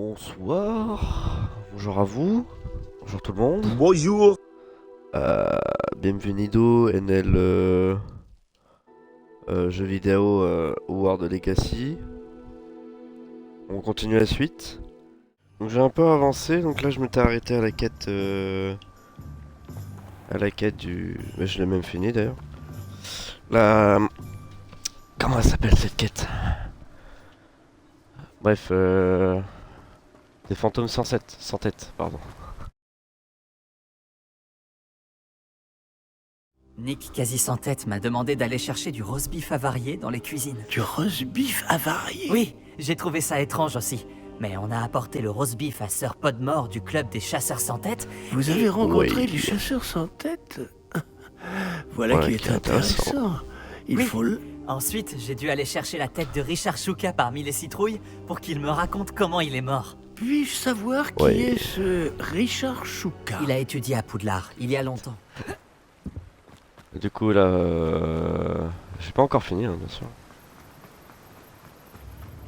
Bonsoir, bonjour à vous, bonjour tout le monde. Bonjour. Bienvenido en el jeu vidéo Hogwarts Legacy. On continue la suite. Donc j'ai un peu avancé, donc là je m'étais arrêté à la quête du... Mais je l'ai même fini d'ailleurs. La... Comment elle s'appelle cette quête? Bref, des fantômes sans tête, pardon. Nick, quasi sans tête, m'a demandé d'aller chercher du roast beef avarié dans les cuisines. Du roast beef avarié. Oui, j'ai trouvé ça étrange aussi. Mais on a apporté le roast beef à Sir Podmore du club des chasseurs sans tête. Vous avez rencontré Oui. les chasseurs sans tête? Voilà Ouais, qui est qui est intéressant. intéressant. Il Oui. faut le... Ensuite, j'ai dû aller chercher la tête de Richard Shuka parmi les citrouilles pour qu'il me raconte comment il est mort. Puis-je savoir qui Oui. est ce Richard Shuka? Il a étudié à Poudlard, il y a longtemps. Du coup là, j'ai pas encore fini, hein, bien sûr.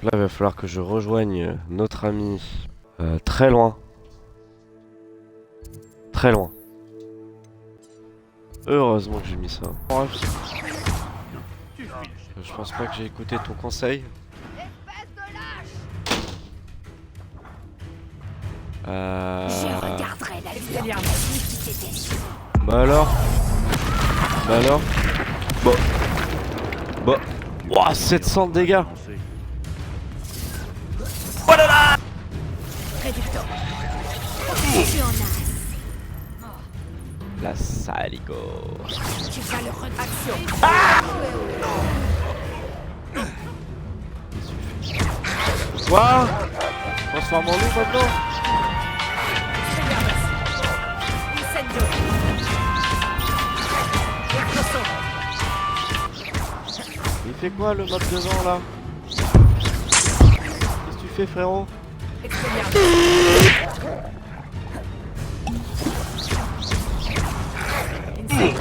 Là, il va falloir que je rejoigne notre ami très loin. Très loin. Heureusement que j'ai mis ça. Bref. Je pense pas que j'ai écouté ton conseil. Je regarderai la vidéo si c'était sûr. Bah alors. Bah alors. Bon. Bon. Ouah, 700 de dégâts. Réducteur. Tu en as assez. La saligo. Tu vas le regarder. Quoi? Transforme en loup maintenant? Incendio. Explosion. Il fait quoi le mode devant là? Qu'est-ce que tu fais frérot? Expelliarmus. Incendio.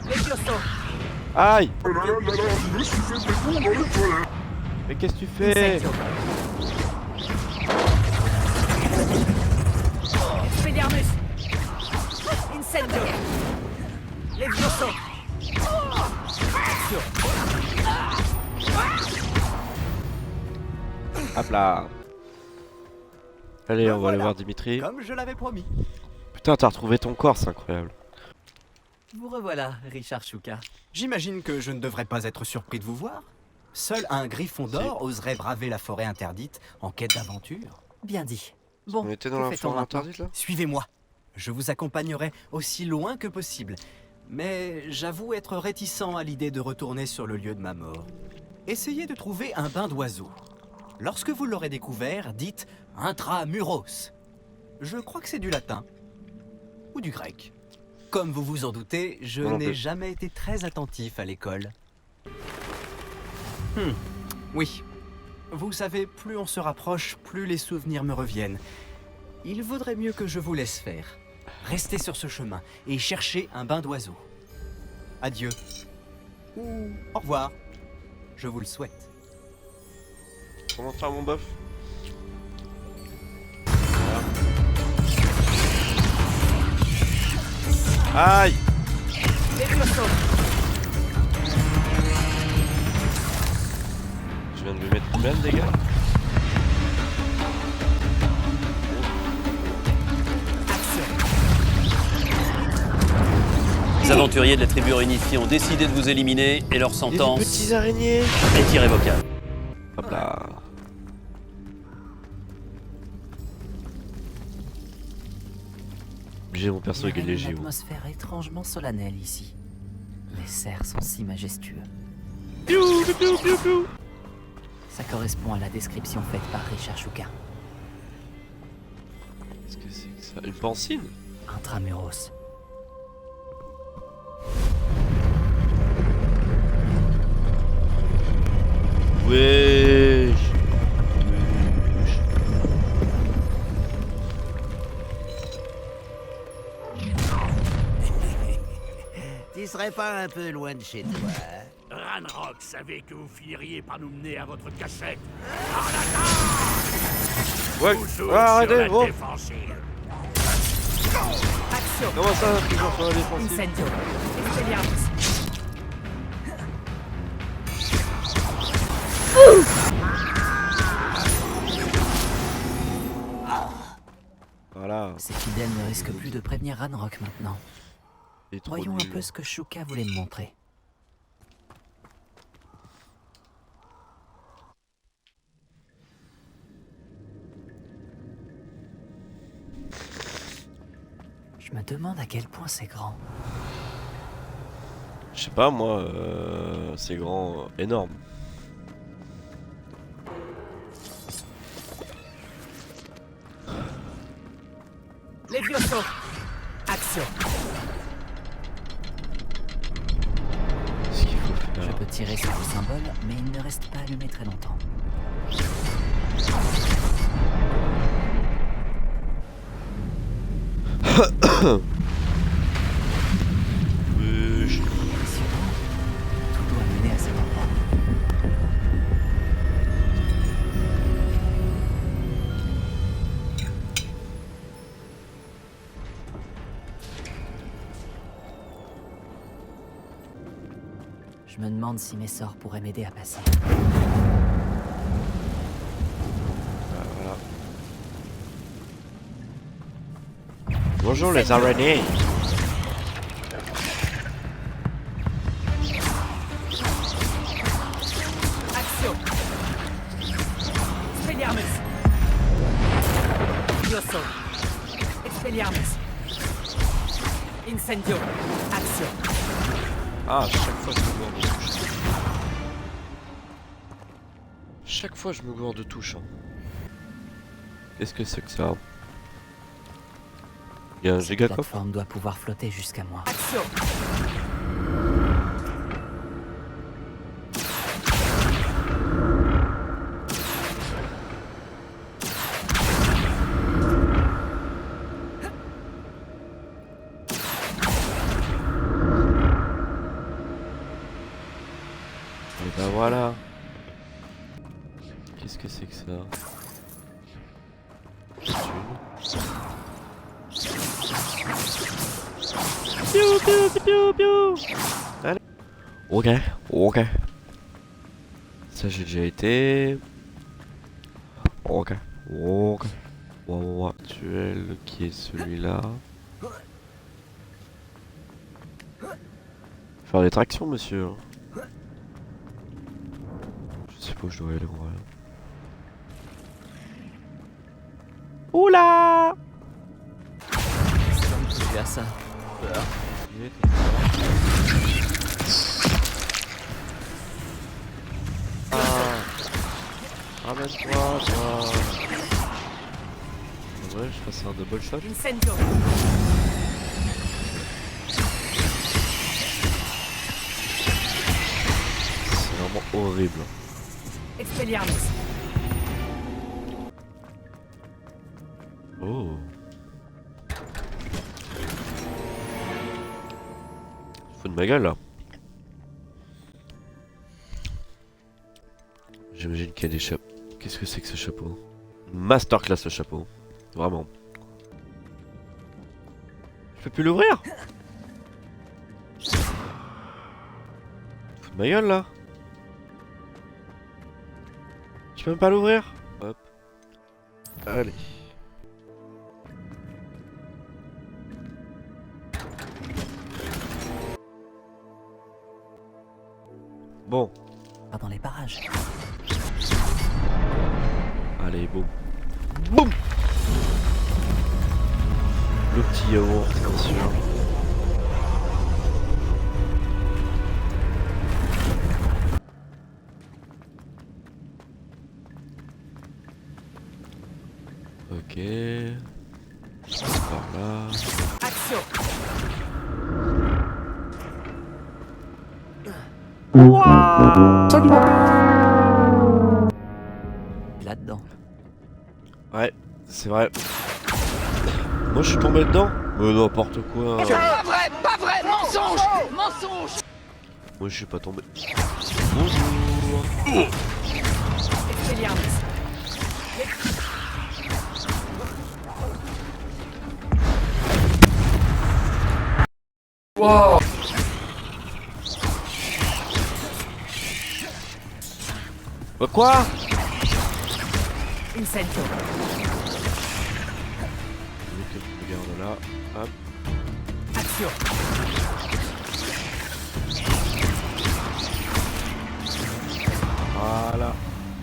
Levioso. Aïe! Mais qu'est-ce que tu fais? Incendio. Expelliarmus. Incendio. Levioso. Hop là! Allez, on va aller voir Dimitri. Comme je l'avais promis. Putain, t'as retrouvé ton corps, c'est incroyable. Vous revoilà, Richard Shuka. J'imagine que je ne devrais pas être surpris de vous voir. Seul un griffon d'or oserait braver la forêt interdite en quête d'aventure. Bien dit. Bon, On était dans que la fait-on forêt maintenant? interdite là? Suivez-moi. Je vous accompagnerai aussi loin que possible. Mais j'avoue être réticent à l'idée de retourner sur le lieu de ma mort. Essayez de trouver un bain d'oiseau. Lorsque vous l'aurez découvert, dites intramuros. Je crois que c'est du latin. Ou du grec. Comme vous vous en doutez, je Moi non n'ai plus. jamais été très attentif à l'école. Oui. Vous savez, plus on se rapproche, plus les souvenirs me reviennent. Il vaudrait mieux que je vous laisse faire. Restez sur ce chemin et cherchez un bain d'oiseau. Adieu. Ou au revoir. Je vous le souhaite. Comment faire mon bœuf? Voilà. Aïe! Levioso. Je viens de lui mettre combien de dégâts? Les aventuriers de la tribu réunifiée ont décidé de vous éliminer et leur Des sentence petits araignées! est irrévocable. Hop là! J'ai mon perso Il y a qui est une léger. oh. atmosphère étrangement solennelle ici. Les cerfs sont si majestueux. Ça correspond à la description faite par Richard Shuka. Qu'est-ce que c'est que ça? Une pancine? Intramuros. Wesh! Tu serais pas un peu loin de chez toi? Ranrock savait que vous finiriez par nous mener à votre cachette. Ouais. Ah, arrêtez, oh. Action. Comment ça, toujours sur la défensive? Incendio. Expelliarmus. Voilà. Ces fidèles ne risquent plus de prévenir Ranrock maintenant. Il est trop Voyons un nul. peu ce que Shuka voulait me montrer. Je me demande à quel point c'est grand. Je sais pas, moi, c'est grand, énorme. Levioso. Action. Qu'est-ce qu'il faut Je faire? peux tirer sur le symbole, mais il ne reste pas allumé très longtemps. Impressionnant. Tout doit mener à cet endroit. Je me demande si mes sorts pourraient m'aider à passer. Voilà. Bonjour les araignées. Action. Expelliarmus. Levioso. Expelliarmus. Incendio. Action. Ah, chaque fois je me gourde de touche. Chaque fois je me gourde de touche. Hein. Qu'est-ce que c'est que ça? Il y a un Cette giga coffre. plateforme doit pouvoir flotter jusqu'à moi. Action. Et ben voilà. Qu'est-ce que c'est que ça? Piou, piou, piou, piou. Allez. Ok, ok. Ça j'ai déjà été. Ok, ok. Wow, actuel qui est celui-là. Faire des tractions, monsieur. Je sais pas où je dois aller en vrai. Oula! Ça me touche à ça. Ramène-toi, toi. En vrai, je passe un double shot. Incendio. C'est vraiment horrible. Expelliarmus. Oh. Faut de ma gueule là. J'imagine qu'il y a des chapeaux. Qu'est-ce que c'est que ce chapeau? Masterclass le chapeau. Vraiment. Je peux plus l'ouvrir. Faut de ma gueule là. Je peux même pas l'ouvrir. Hop. Allez. Bon. Pas dans les parages. Allez, boum. Boum. Le petit yaourt, bien sûr. Ok. Par là. Action. Là-dedans. Ouais, c'est vrai. Moi je suis tombé dedans. Mais n'importe quoi. Pas vrai, mensonge. Mensonge. Moi je suis pas tombé. Bonjour. Expelliarmus. Bah quoi? Incendio. Ok, regarde là. Hop. Action. Voilà.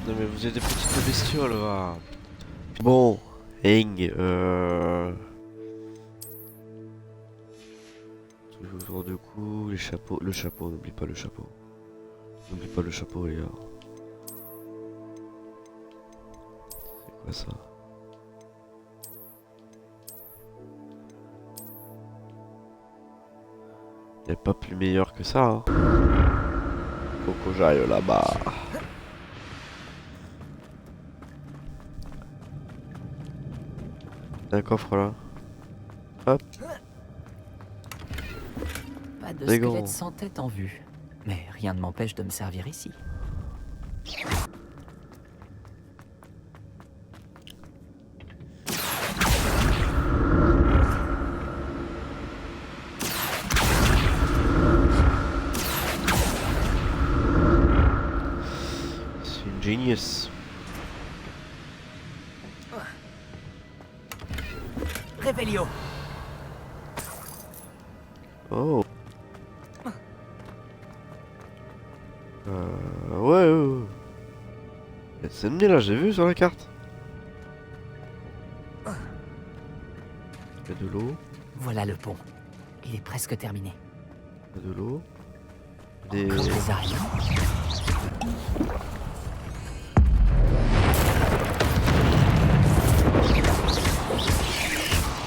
Non mais vous êtes des petites bestioles va. Bon, Eng, toujours autour de cou, les chapeaux, le chapeau, n'oublie pas le chapeau. N'oublie pas le chapeau les gars. C'est quoi ça? Y'a pas plus meilleur que ça hein. Faut que j'aille là-bas. Un coffre là. Hop. Pas de Des grands. squelette sans tête en vue. Mais rien ne m'empêche de me servir ici. C'est une genius. Réveillon. Oh. Ouais. Y'a des ennemis là, j'ai vu sur la carte. Y'a de l'eau, Voilà le pont. Il est presque terminé. y'a de l'eau. Des... Encore des araignées.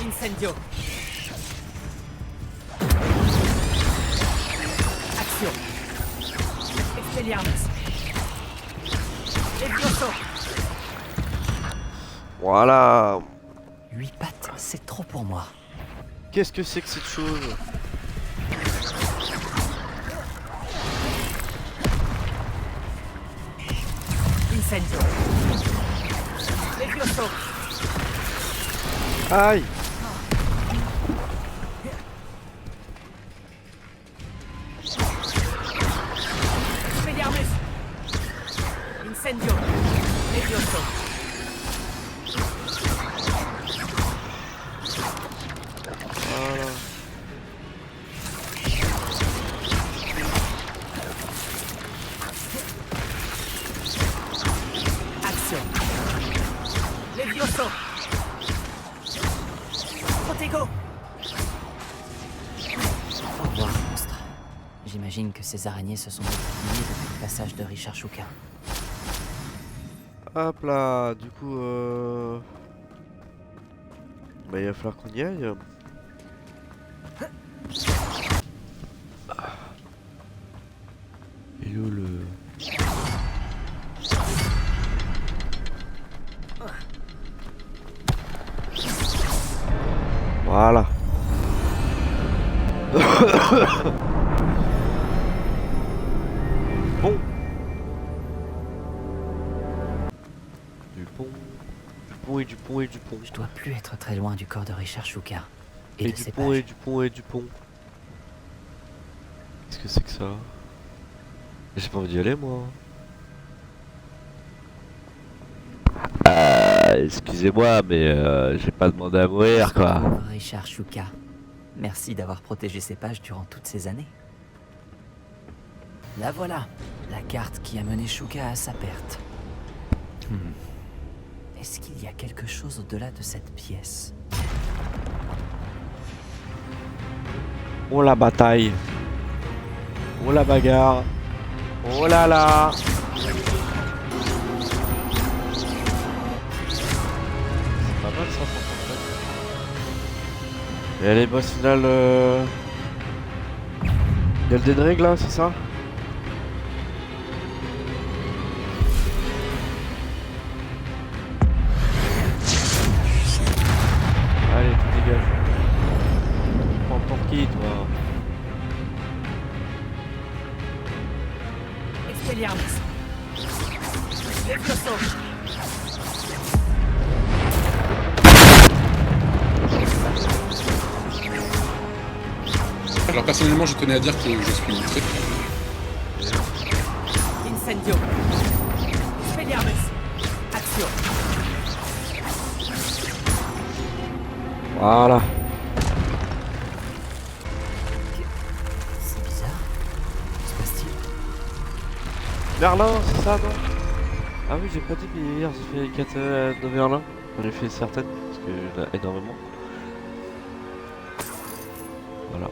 Incendio. Action. Expelliarmus. Levioso. Voilà. 8 pattes, c'est trop pour moi. Qu'est-ce que c'est que cette chose? Incendio. Levioso. Aïe. Expelliarmus. Incendio. Levioso. Voilà. Action. Levioso. Protego. Au revoir, monstre. J'imagine que ces araignées se sont multipliées depuis le passage de Richard Shuka. Hop là, du coup bah il va falloir qu'on y aille. Et où le... Voilà. Bon. Du pont. Du pont et du pont et du pont. Je dois plus être très loin du corps de Richard Shuka. Et, Et de du ses pont pages. et du pont et du pont. Qu'est-ce que c'est que ça? J'ai pas envie d'y aller moi. Excusez-moi mais j'ai pas demandé à mourir quoi. Pauvre Richard Shuka. Merci d'avoir protégé ces pages durant toutes ces années. La voilà, la carte qui a mené Shuka à sa perte. Est-ce qu'il y a quelque chose au-delà de cette pièce? Oh la bataille. Oh la bagarre. Oh là là. C'est pas mal ça pour ça. Et allez, boss final. Il y a le Denreg là, c'est ça? Allez, tu dégages. Prends pour qui toi? Expelliarmus. Levioso. Alors personnellement, je tenais à dire que je suis très... Incendio. Expelliarmus. Action. Voilà. C'est bizarre. Que se passe-t-il? Merlin, c'est ça, non? Ah oui, j'ai pas dit, mais hier j'ai fait les quêtes de Merlin. J'en ai fait certaines, parce qu'il y en a énormément. Voilà.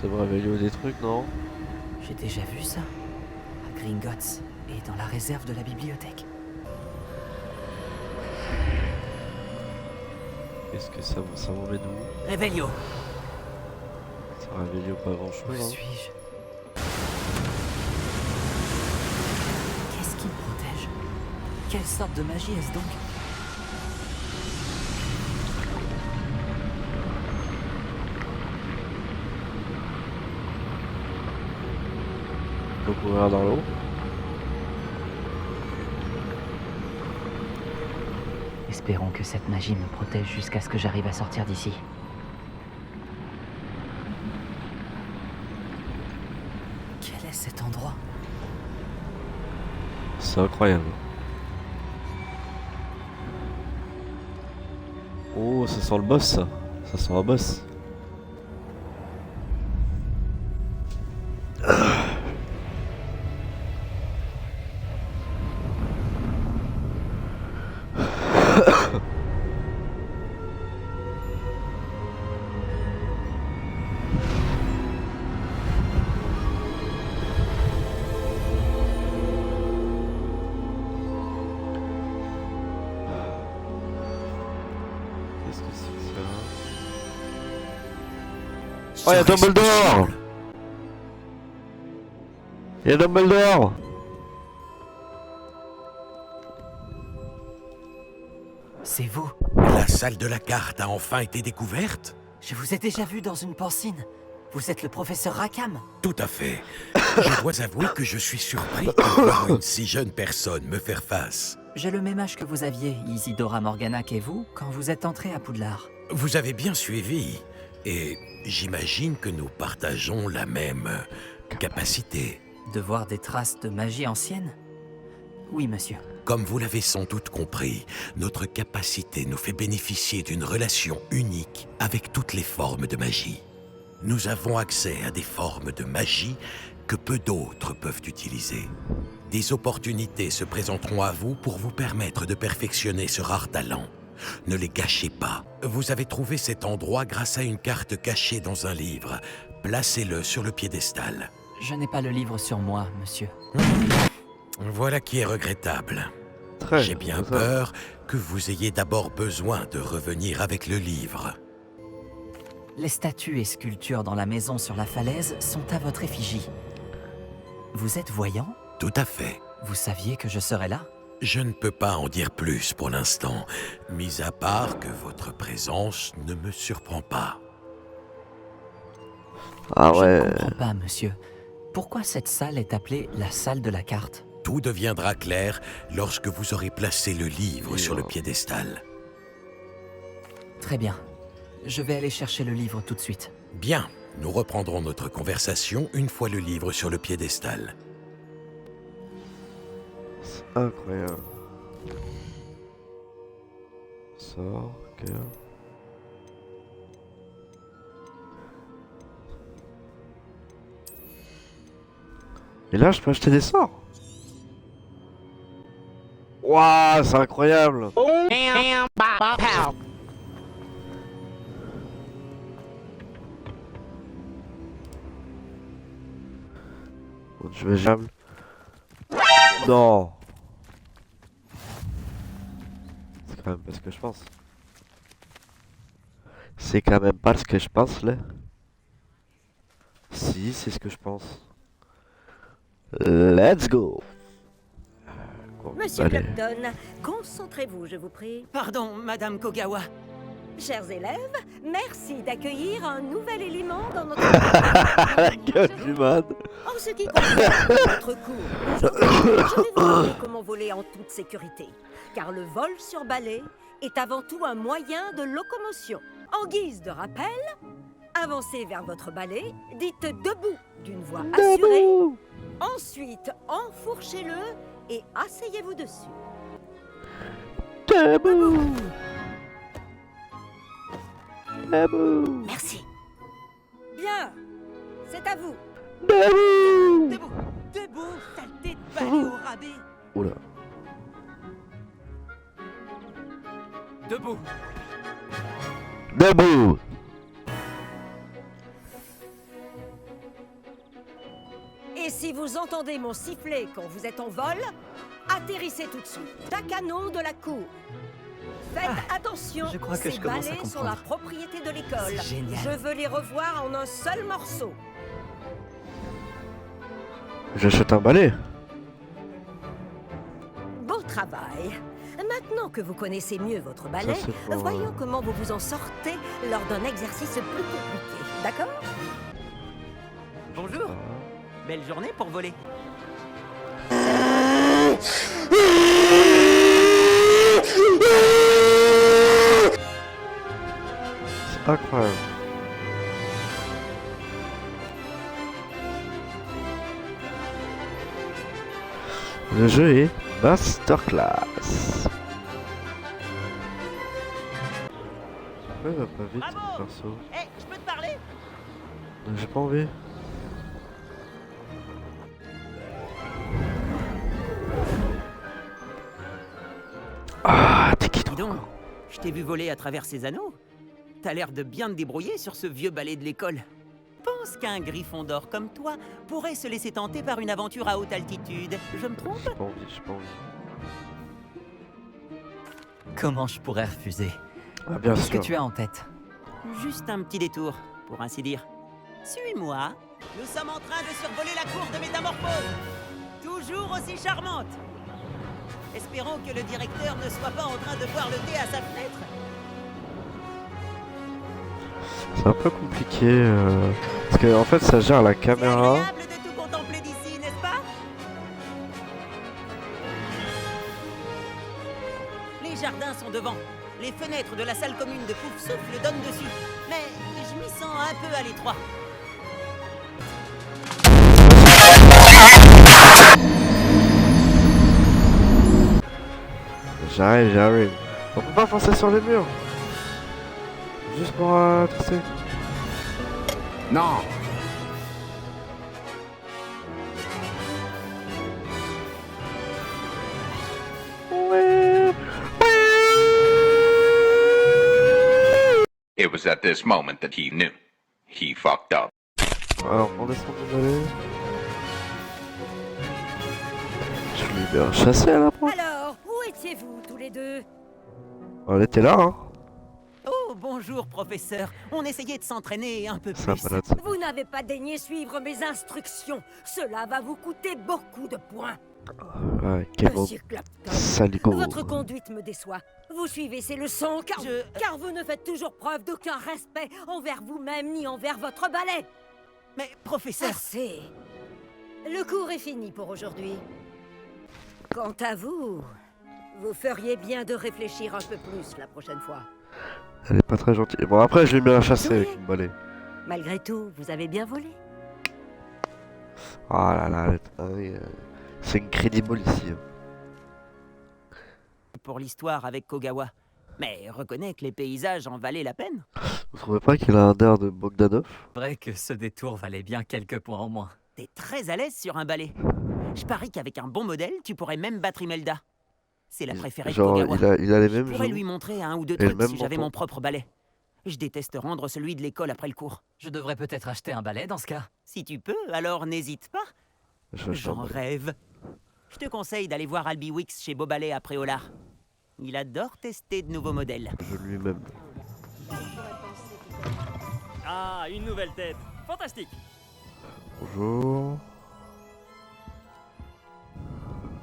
Ça me réveille des trucs, non? J'ai déjà vu ça. À Gringotts et dans la réserve de la bibliothèque. Est-ce que ça m'emmène où? Réveillon. Ça réveille pas grand Où chose, hein. suis-je? Qu'est-ce qui me protège? Quelle sorte de magie est-ce donc? Faut courir dans l'eau. Espérons que cette magie me protège jusqu'à ce que j'arrive à sortir d'ici. Quel est cet endroit? C'est incroyable. Oh, ça sent le boss, ça. Ça sent un boss. Qu'est-ce que c'est que ça? Oh, y'a Dumbledore! Y'a Dumbledore! C'est vous. La salle de la carte a enfin été découverte? Je vous ai déjà vu dans une pancine. Vous êtes le professeur Rackham. Tout à fait. Je dois avouer que je suis surpris de voir une si jeune personne me faire face. J'ai le même âge que vous aviez, Isidora Morganac et vous, quand vous êtes entrés à Poudlard. Vous avez bien suivi. Et j'imagine que nous partageons la même capacité. De voir des traces de magie ancienne? Oui, monsieur. Comme vous l'avez sans doute compris, notre capacité nous fait bénéficier d'une relation unique avec toutes les formes de magie. Nous avons accès à des formes de magie que peu d'autres peuvent utiliser. Des opportunités se présenteront à vous pour vous permettre de perfectionner ce rare talent. Ne les gâchez pas. Vous avez trouvé cet endroit grâce à une carte cachée dans un livre. Placez-le sur le piédestal. Je n'ai pas le livre sur moi, monsieur. Voilà qui est regrettable. Très J'ai bien ça. peur que vous ayez d'abord besoin de revenir avec le livre. Les statues et sculptures dans la maison sur la falaise sont à votre effigie. Vous êtes voyant? Tout à fait. Vous saviez que je serais là? Je ne peux pas en dire plus pour l'instant, mis à part que votre présence ne me surprend pas. Ah Je ouais. ne comprends pas, monsieur. Pourquoi cette salle est appelée la salle de la carte? Tout deviendra clair lorsque vous aurez placé le livre sur le piédestal. Très bien. Je vais aller chercher le livre tout de suite. Bien, nous reprendrons notre conversation une fois le livre sur le piédestal. C'est incroyable. Sort, ok. Et là, je peux acheter des sorts. Waouh, c'est incroyable. Bon, je vais jamais. Non. C'est quand même pas ce que je pense. C'est quand même pas ce que je pense là. Si, c'est ce que je pense. Let's go. Bon, Monsieur allez. Clapton, concentrez-vous, je vous prie. Pardon, Madame Kogawa. Chers élèves, merci d'accueillir un nouvel élément dans notre La gueule du man. En ce qui concerne notre cours, je vais vous montrer comment voler en toute sécurité. Car le vol sur balai est avant tout un moyen de locomotion. En guise de rappel, avancez vers votre balai, dites debout d'une voix assurée. Ensuite, enfourchez-le et asseyez-vous dessus. Debout. Debout. Merci. Bien, c'est à vous. Debout. Debout! Debout, saleté de balai au rabais! Oula. Debout! Debout. Et si vous entendez mon sifflet quand vous êtes en vol, atterrissez tout de suite. Chaque anneau de la cour. Faites attention, je crois que ces je commence à balais sont la comprendre. propriété de l'école. C'est génial. Je veux les revoir en un seul morceau. J'achète un balai. Beau travail. Maintenant que vous connaissez mieux votre balai, c'est pour, voyons comment vous vous en sortez lors d'un exercice plus compliqué. D'accord? Bonjour! Belle journée pour voler. C'est incroyable. Le jeu est Masterclass. Pourquoi il va pas vite, ce perso? Hé, je peux te parler? J'ai pas envie. Ah, t'es qui Dis donc, je t'ai vu voler à travers ces anneaux. T'as l'air de bien te débrouiller sur ce vieux balai de l'école. Pense qu'un griffon d'or comme toi pourrait se laisser tenter par une aventure à haute altitude. Je me trompe? J'ai pas envie, j'ai pas envie. Comment je pourrais refuser? Ah, bien Qu'est-ce que sûr. tu as en tête? Juste un petit détour, pour ainsi dire. Suis-moi. Nous sommes en train de survoler la cour de métamorphose. Toujours aussi charmante. Espérons que le directeur ne soit pas en train de boire le thé à sa fenêtre. C'est un peu compliqué parce que en fait ça gère la C'est caméra. agréable de tout contempler d'ici, n'est-ce pas? Les jardins sont devant. Les fenêtres de la salle commune de Pouf Souffle donnent dessus. Mais je m'y sens un peu à l'étroit. J'arrive. On peut pas foncer sur les murs. Juste pour tester. Non. It was at this moment that he knew. He fucked up. Alors on descend de vallée. Je l'ai bien chassé à la proie. Alors, où étiez-vous tous les deux? Elle était là, hein. Oh, bonjour, professeur. On essayait de s'entraîner un peu Ça plus. malade ça. Vous n'avez pas daigné suivre mes instructions. Cela va vous coûter beaucoup de points. Ouais, quel beau Monsieur Clapton, saligo. votre conduite me déçoit. Vous suivez ces leçons car, car vous ne faites toujours preuve d'aucun respect envers vous-même ni envers votre balai. Mais, professeur... Assez. Le cours est fini pour aujourd'hui. Quant à vous, vous feriez bien de réfléchir un peu plus la prochaine fois. Elle est pas très gentille. Bon après je l'ai bien chassé Oui. avec une balai. Malgré tout, vous avez bien volé. Ah là là, c'est incredible ici. Pour l'histoire avec Kogawa. Mais reconnais que les paysages en valaient la peine. Vous trouvez pas qu'il a un air de Bogdanov? Vrai que ce détour valait bien quelques points en moins. T'es très à l'aise sur un balai. Je parie qu'avec un bon modèle, tu pourrais même battre Imelda. C'est la préférée de Genre Kogawa. il a les Je mêmes pourrais joues. lui montrer un ou deux Et le trucs même si j'avais menton. mon propre balai. Je déteste rendre celui de l'école après le cours. Je devrais peut-être acheter un balai dans ce cas. Si tu peux, alors n'hésite pas. J'en J'en rêve. Je te conseille d'aller voir Albi Wix chez Beaubalais à Préolard. Il adore tester de nouveaux modèles. Je lui-même. Ah, une nouvelle tête. Fantastique. Bonjour.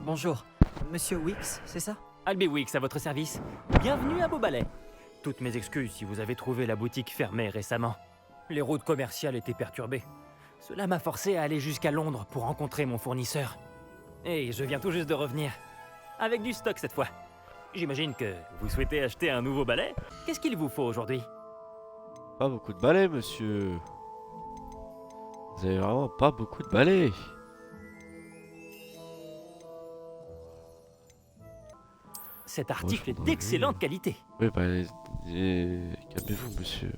Bonjour. Monsieur Wix, c'est ça? Albi Wix à votre service. Bienvenue à Beaubalais. Toutes mes excuses si vous avez trouvé la boutique fermée récemment. Les routes commerciales étaient perturbées. Cela m'a forcé à aller jusqu'à Londres pour rencontrer mon fournisseur. Et je viens tout juste de revenir. Avec du stock cette fois. J'imagine que vous souhaitez acheter un nouveau balai. Qu'est-ce qu'il vous faut aujourd'hui? Pas beaucoup de balais, monsieur. Vous avez vraiment pas beaucoup de balais. Cet article est d'excellente qualité. Oui, bah, calmez-vous, monsieur.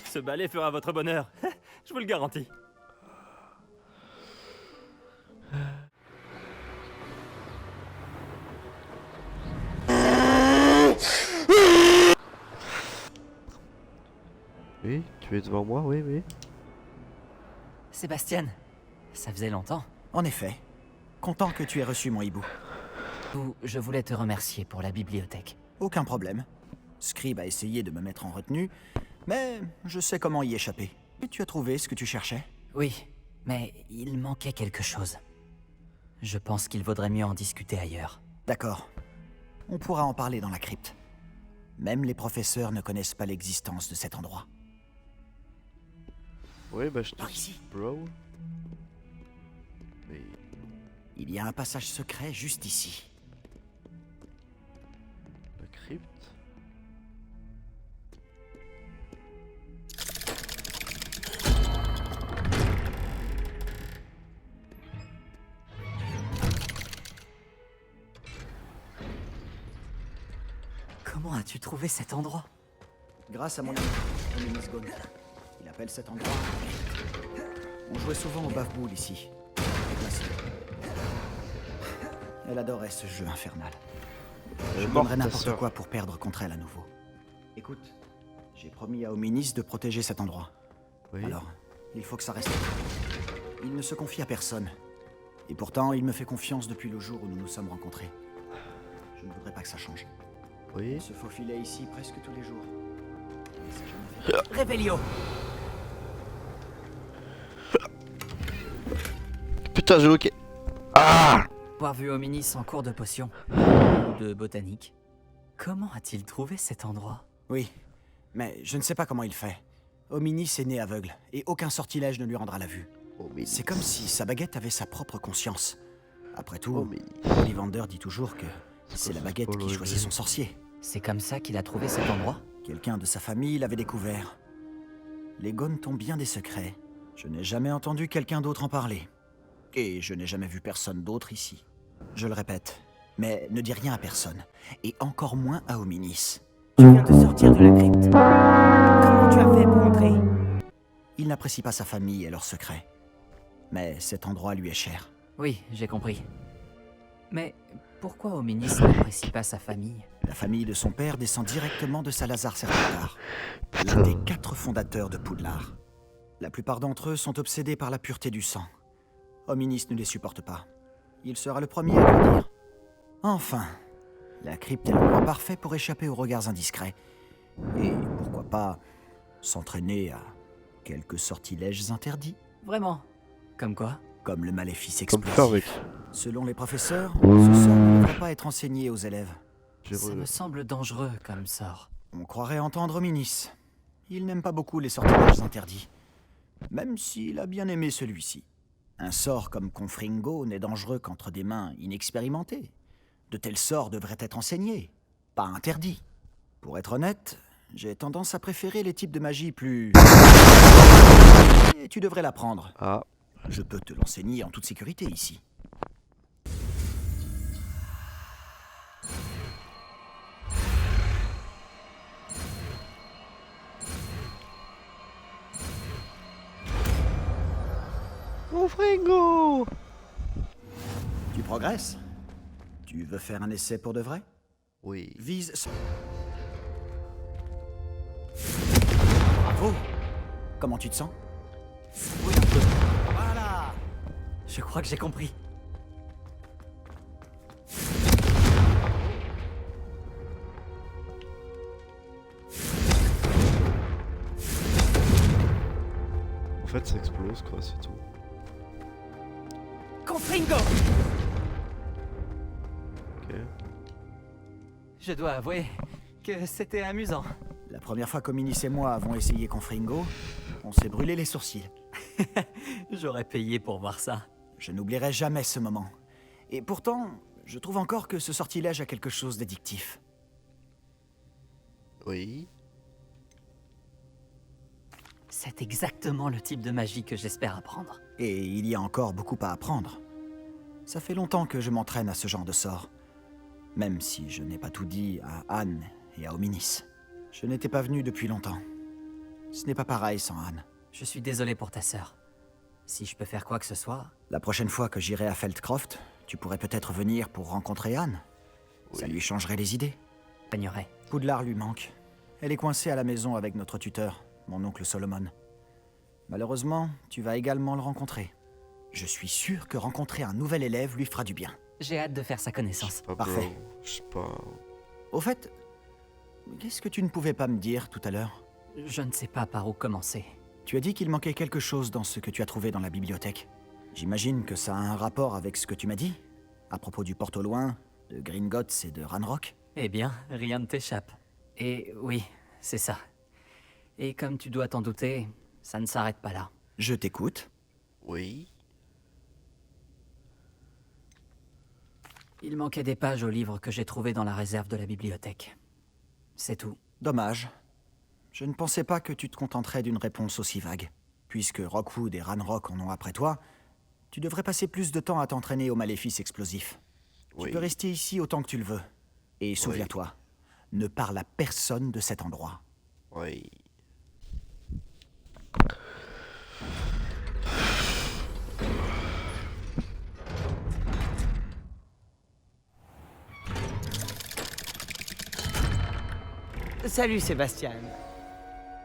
Ce balai fera votre bonheur. Je vous le garantis. Oui, tu es devant moi, oui, oui. Sébastien, ça faisait longtemps. En effet. Content que tu aies reçu mon hibou. Je voulais te remercier pour la bibliothèque. Aucun problème. Scribe a essayé de me mettre en retenue, mais je sais comment y échapper. Et tu as trouvé ce que tu cherchais? Oui, mais il manquait quelque chose. Je pense qu'il vaudrait mieux en discuter ailleurs. D'accord. On pourra en parler dans la crypte. Même les professeurs ne connaissent pas l'existence de cet endroit. Oui, bah je te Par ici. bro. Mais Il y a un passage secret juste ici. la crypte. Comment as-tu trouvé cet endroit? Grâce à mon ami, Miss Gone. Il appelle cet endroit. On jouait souvent au baffe-boule ici. Elle adorait ce jeu infernal. Je donnerais n'importe quoi pour perdre contre elle à nouveau. Écoute, j'ai promis à Hominis de protéger cet endroit. Oui. Alors, il faut que ça reste. Il ne se confie à personne. Et pourtant, il me fait confiance depuis le jour où nous nous sommes rencontrés. Je ne voudrais pas que ça change. Oui. Il se faufilait ici presque tous les jours. Et ça jamais fait. Révélio! Putain, j'ai loqué. Ah! Avoir vu Hominis en cours de potions ou de botanique. Comment a-t-il trouvé cet endroit? Oui, mais je ne sais pas comment il fait. Hominis est né aveugle, et aucun sortilège ne lui rendra la vue. C'est comme si sa baguette avait sa propre conscience. Après tout, Ollivander dit toujours que c'est la baguette qui choisit son sorcier. C'est comme ça qu'il a trouvé cet endroit? Quelqu'un de sa famille l'avait découvert. Les Gones ont bien des secrets. Je n'ai jamais entendu quelqu'un d'autre en parler. Et je n'ai jamais vu personne d'autre ici. Je le répète, mais ne dis rien à personne. Et encore moins à Hominis. Tu viens de sortir de la crypte. Comment tu as fait pour entrer? Il n'apprécie pas sa famille et leurs secrets. Mais cet endroit lui est cher. Oui, j'ai compris. Mais pourquoi Hominis n'apprécie pas sa famille? La famille de son père descend directement de Salazar Serpentar, l'un des 4 fondateurs de Poudlard. La plupart d'entre eux sont obsédés par la pureté du sang. Hominis ne les supporte pas. Il sera le premier à le dire. Enfin, la crypte est l'endroit parfait pour échapper aux regards indiscrets. Et pourquoi pas s'entraîner à quelques sortilèges interdits. Vraiment? Comme quoi? Comme le maléfice Comme explosif. Selon les professeurs, ce sort ne devrait pas être enseigné aux élèves. Ça me semble dangereux comme sort. On croirait entendre Hominis. Il n'aime pas beaucoup les sortilèges interdits. Même s'il a bien aimé celui-ci. Un sort comme Confringo n'est dangereux qu'entre des mains inexpérimentées. De tels sorts devraient être enseignés, pas interdits. Pour être honnête, j'ai tendance à préférer les types de magie plus... Et tu devrais l'apprendre. Ah. Je peux te l'enseigner en toute sécurité ici. Mon frigo! Tu progresses? Tu veux faire un essai pour de vrai? Oui. Vise... Bravo! Comment tu te sens? Oui, un peu. Voilà! Je crois que j'ai compris. En fait, ça explose, quoi, c'est tout. Confringo! Ok. Je dois avouer que c'était amusant. La première fois qu'Hominis et moi avons essayé Confringo, on s'est brûlé les sourcils. J'aurais payé pour voir ça. Je n'oublierai jamais ce moment. Et pourtant, je trouve encore que ce sortilège a quelque chose d'addictif. Oui. C'est exactement le type de magie que j'espère apprendre. Et il y a encore beaucoup à apprendre. Ça fait longtemps que je m'entraîne à ce genre de sort. Même si je n'ai pas tout dit à Anne et à Ominis. Je n'étais pas venu depuis longtemps. Ce n'est pas pareil sans Anne. Je suis désolé pour ta sœur. Si je peux faire quoi que ce soit... La prochaine fois que j'irai à Feldcroft, tu pourrais peut-être venir pour rencontrer Anne. Oui. Ça lui changerait les idées. Peignerait. Poudlard lui manque. Elle est coincée à la maison avec notre tuteur, mon oncle Solomon. Malheureusement, tu vas également le rencontrer. Je suis sûr que rencontrer un nouvel élève lui fera du bien. J'ai hâte de faire sa connaissance. Parfait. Je sais pas... Au fait, qu'est-ce que tu ne pouvais pas me dire tout à l'heure? Je ne sais pas par où commencer. Tu as dit qu'il manquait quelque chose dans ce que tu as trouvé dans la bibliothèque. J'imagine que ça a un rapport avec ce que tu m'as dit, à propos du porte au loin, de Gringotts et de Ranrock. Eh bien, rien ne t'échappe. Et oui, c'est ça. Et comme tu dois t'en douter, ça ne s'arrête pas là. Je t'écoute. Oui. Il manquait des pages au livre que j'ai trouvé dans la réserve de la bibliothèque. C'est tout. Dommage. Je ne pensais pas que tu te contenterais d'une réponse aussi vague. Puisque Rockwood et Ranrock en ont après toi, tu devrais passer plus de temps à t'entraîner aux maléfices explosifs. Oui. Tu peux rester ici autant que tu le veux. Et souviens-toi, ne parle à personne de cet endroit. Oui. Salut Sébastien.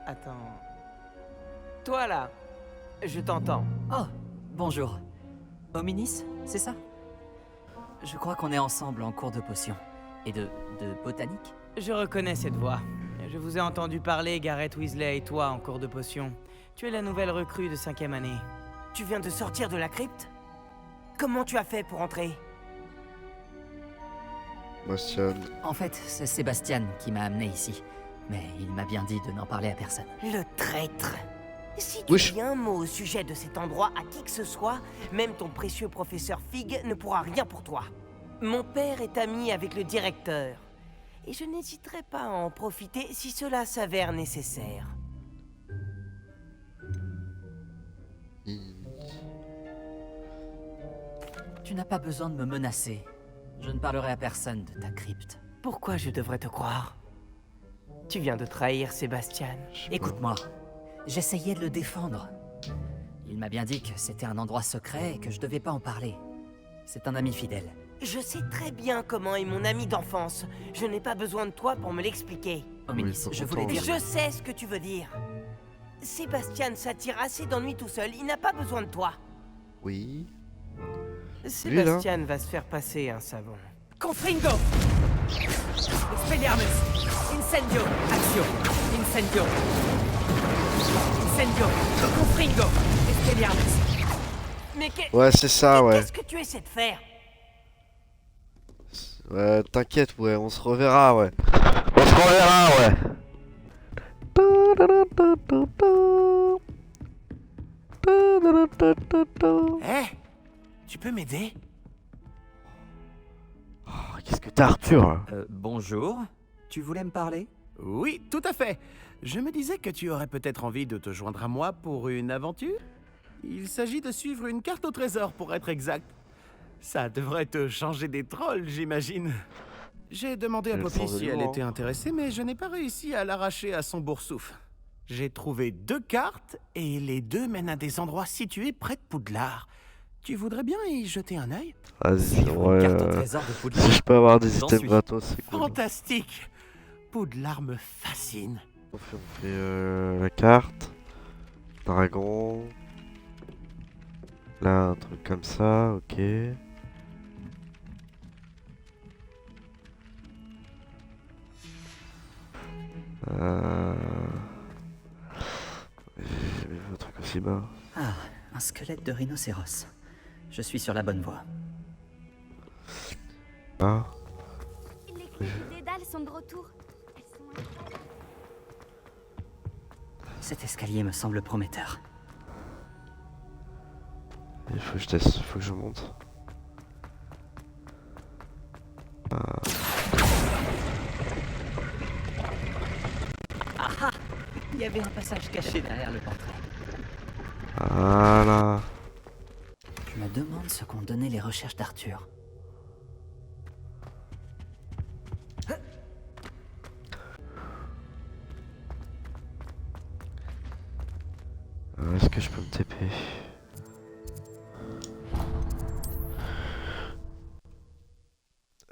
Attends. Toi là, je t'entends. Oh, bonjour. Ominis, c'est ça? Je crois qu'on est ensemble en cours de potions. Et de botanique? Je reconnais cette voix. Je vous ai entendu parler, Gareth Weasley et toi, en cours de potions. Tu es la nouvelle recrue de 5e année. Tu viens de sortir de la crypte? Comment tu as fait pour entrer? Bastian. En fait, c'est Sébastien qui m'a amené ici. Mais il m'a bien dit de n'en parler à personne. Le traître! Si tu dis un mot au sujet de cet endroit à qui que ce soit, même ton précieux professeur Fig ne pourra rien pour toi. Mon père est ami avec le directeur. Et je n'hésiterai pas à en profiter si cela s'avère nécessaire. Tu n'as pas besoin de me menacer. Je ne parlerai à personne de ta crypte. Pourquoi je devrais te croire? Tu viens de trahir Sébastien. Écoute-moi, j'essayais de le défendre. Il m'a bien dit que c'était un endroit secret et que je devais pas en parler. C'est un ami fidèle. Je sais très bien comment est mon ami d'enfance. Je n'ai pas besoin de toi pour me l'expliquer. Ominis, je voulais dire... Je sais ce que tu veux dire. Sébastien s'attire assez d'ennui tout seul. Il n'a pas besoin de toi. Oui. Sébastien va se faire passer un savon. Confringo! Expelliarmus! Incendio! Action! Incendio! Incendio! Confringo! Expelliarmus! Mais ouais, c'est ça, ouais. Qu'est-ce que tu essaies de faire? Ouais, t'inquiète, ouais, on se reverra, ouais. On se reverra, ouais. Eh, tu peux m'aider? Oh, qu'est-ce que t'as, Arthur? Bonjour. Tu voulais me parler? Oui, tout à fait. Je me disais que tu aurais peut-être envie de te joindre à moi pour une aventure. Il s'agit de suivre une carte au trésor, pour être exact. Ça devrait te changer des trolls, j'imagine. J'ai demandé à Poppy si elle était intéressée, mais je n'ai pas réussi à l'arracher à son boursouf. J'ai trouvé 2 cartes, et les 2 mènent à des endroits situés près de Poudlard. Tu voudrais bien y jeter un œil? Vas-y, ouais. Si je peux avoir des items gratos, c'est cool. Fantastique! Poudlard me fascine. On fait la carte. Dragon. Là, un truc comme ça, ok. J'ai mis un truc aussi bas. Ah, un squelette de rhinocéros. Je suis sur la bonne voie. Ah. Les clés du dédale sont de retour. Elles sont... Cet escalier me semble prometteur. Il faut que je teste, il faut que je monte. il y avait un passage caché derrière le portrait. Voilà. Je me demande ce qu'ont donné les recherches d'Arthur. Est-ce que je peux me TP?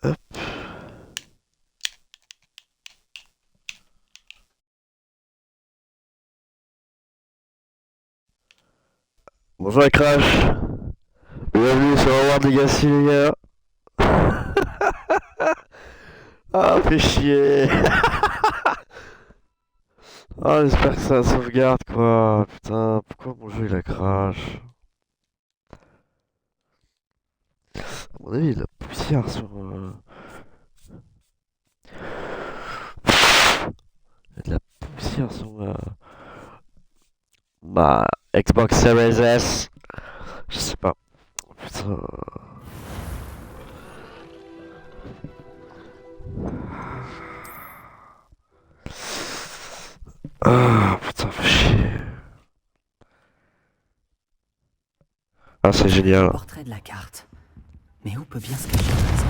Hop. Bonjour les Crash. Bienvenue sur Hogwarts Legacy les gars. Ah, fait chier. Ah, j'espère que ça sauvegarde quoi. Putain, pourquoi mon jeu il a crash? À mon avis, il a poussière sur. Il y a de la poussière sur ma Xbox Series S. Je sais pas. Putain. Ah putain, fait chier. Ah, c'est génial. Le portrait de la carte. Mais où peut bien se cacher le trésor?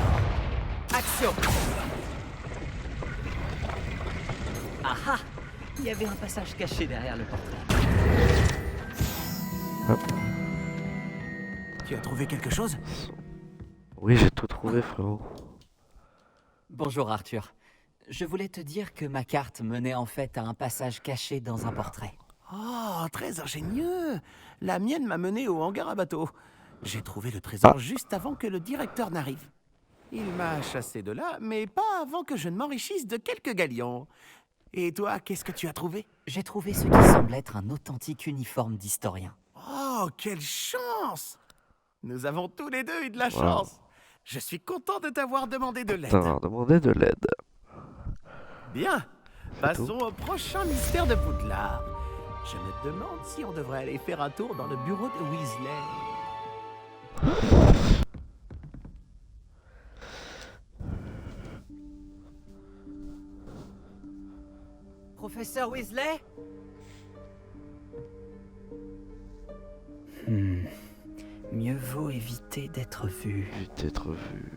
Action! Ah ah! Il y avait un passage caché derrière le portrait. Hop. Tu as trouvé quelque chose? Oui, j'ai tout trouvé, frérot. Bonjour Arthur. Je voulais te dire que ma carte menait en fait à un passage caché dans un portrait. Oh, très ingénieux. La mienne m'a mené au hangar à bateau. J'ai trouvé le trésor juste avant que le directeur n'arrive. Il m'a chassé de là, mais pas avant que je ne m'enrichisse de quelques galions. Et toi, qu'est-ce que tu as trouvé? J'ai trouvé ce qui semble être un authentique uniforme d'historien. Oh, quelle chance! Nous avons tous les deux eu de la chance. Je suis content de t'avoir demandé de l'aide. T'as demandé de l'aide. Bien, passons au prochain mystère de Poudlard. Je me demande si on devrait aller faire un tour dans le bureau de Weasley. Professeur Weasley? Mieux vaut éviter d'être vu. Éviter d'être vu.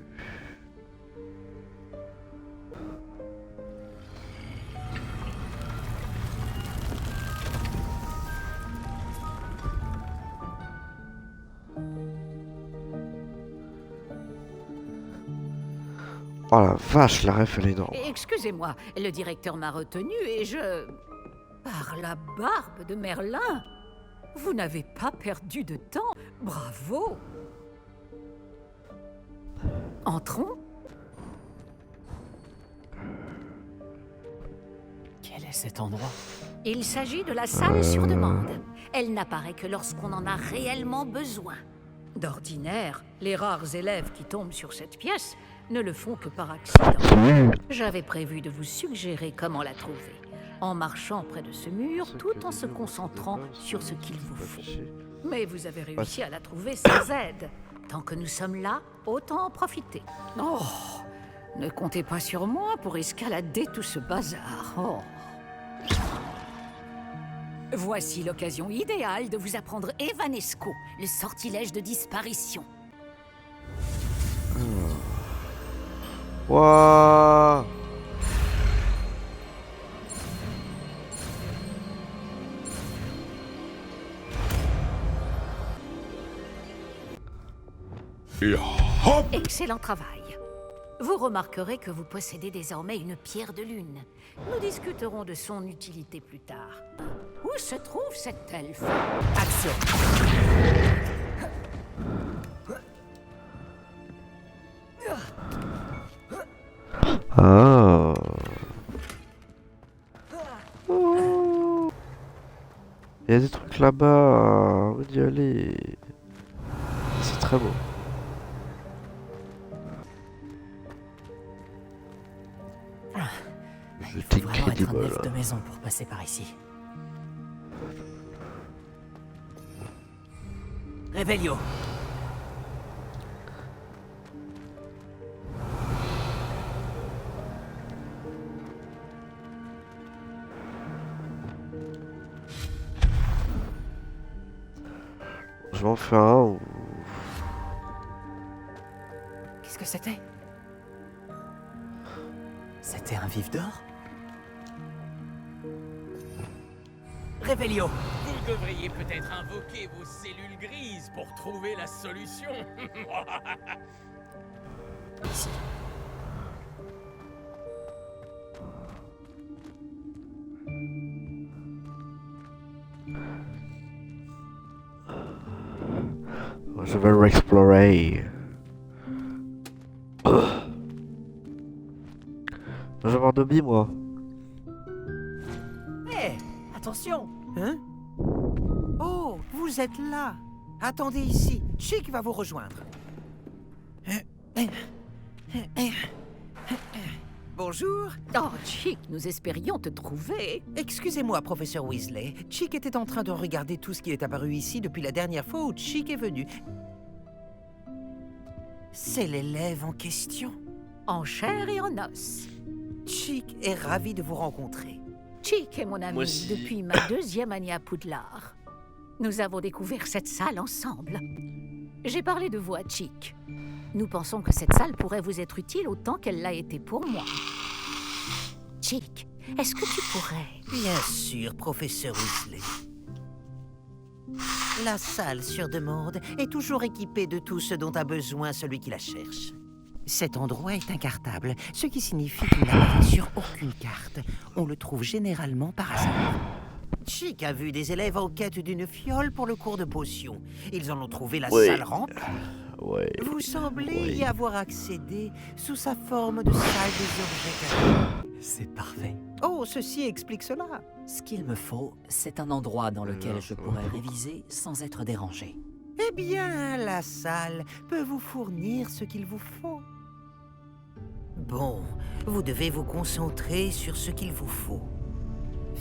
Oh la vache, la ref elle est énorme. Excusez-moi, le directeur m'a retenu et je... Par la barbe de Merlin, vous n'avez pas perdu de temps. Bravo. Entrons. Quel est cet endroit? Il s'agit de la salle sur demande. Elle n'apparaît que lorsqu'on en a réellement besoin. D'ordinaire, les rares élèves qui tombent sur cette pièce ne le font que par accident. J'avais prévu de vous suggérer comment la trouver, en marchant près de ce mur tout en se concentrant sur ce qu'il vous faut. Mais vous avez réussi à la trouver sans aide. Tant que nous sommes là, autant en profiter. Oh, ne comptez pas sur moi pour escalader tout ce bazar. Oh. Voici l'occasion idéale de vous apprendre Evanesco, le sortilège de disparition. Wouah. Excellent travail. Vous remarquerez que vous possédez désormais une pierre de lune. Nous discuterons de son utilité plus tard. Où se trouve cet elfe? Action! Ah. Oh. Il y a des trucs là-bas. On y aller. C'est très beau. Il faut vraiment être un elfe de maison pour passer par ici. Réveillon. je vais en faire un ou... Qu'est-ce que c'était? C'était un vif d'or? Révélio. Vous devriez peut-être invoquer vos cellules grises pour trouver la solution. Ici. Je vais l'explorer. Je vais voir Dobby, moi. Hé, attention. Hein? Oh, vous êtes là. Attendez ici. Chick va vous rejoindre. Bonjour. Oh, Chick, nous espérions te trouver. Excusez-moi, professeur Weasley. Chick était en train de regarder tout ce qui est apparu ici depuis la dernière fois où Chick est venu. C'est l'élève en question. En chair et en os. Chick est ravi de vous rencontrer. Chick est mon ami depuis ma 2e année à Poudlard. Nous avons découvert cette salle ensemble. J'ai parlé de vous à Chick. Nous pensons que cette salle pourrait vous être utile autant qu'elle l'a été pour moi. Chick, est-ce que tu pourrais... Bien sûr, professeur Weasley. La salle sur demande est toujours équipée de tout ce dont a besoin celui qui la cherche. Cet endroit est incartable, ce qui signifie qu'il n'apparaît sur aucune carte. On le trouve généralement par hasard. Chick a vu des élèves en quête d'une fiole pour le cours de potions. Ils en ont trouvé la salle remplie. Vous semblez y avoir accédé sous sa forme de salle des objets. C'est parfait. Oh, ceci explique cela. Ce qu'il me faut, c'est un endroit dans lequel je pourrais réviser sans être dérangé. Eh bien, la salle peut vous fournir ce qu'il vous faut. Bon, vous devez vous concentrer sur ce qu'il vous faut.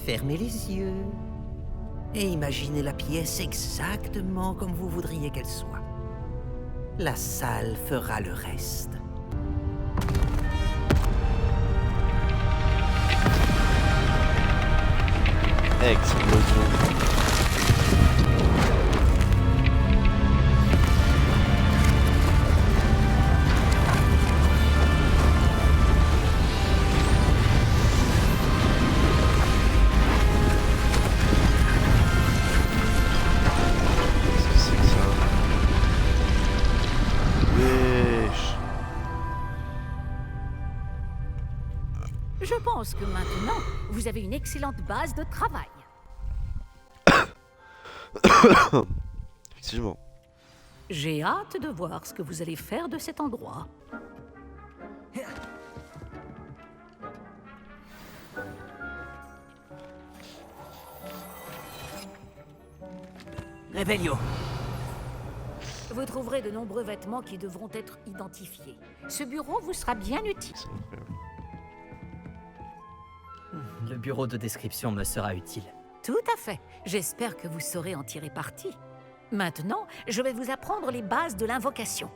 Fermez les yeux et imaginez la pièce exactement comme vous voudriez qu'elle soit. La salle fera le reste. Explosion. Je pense que maintenant, vous avez une excellente base de travail. Effectivement. J'ai hâte de voir ce que vous allez faire de cet endroit. Révélio. Vous trouverez de nombreux vêtements qui devront être identifiés. Ce bureau vous sera bien utile. Le bureau de description me sera utile. Tout à fait. J'espère que vous saurez en tirer parti. Maintenant, je vais vous apprendre les bases de l'invocation.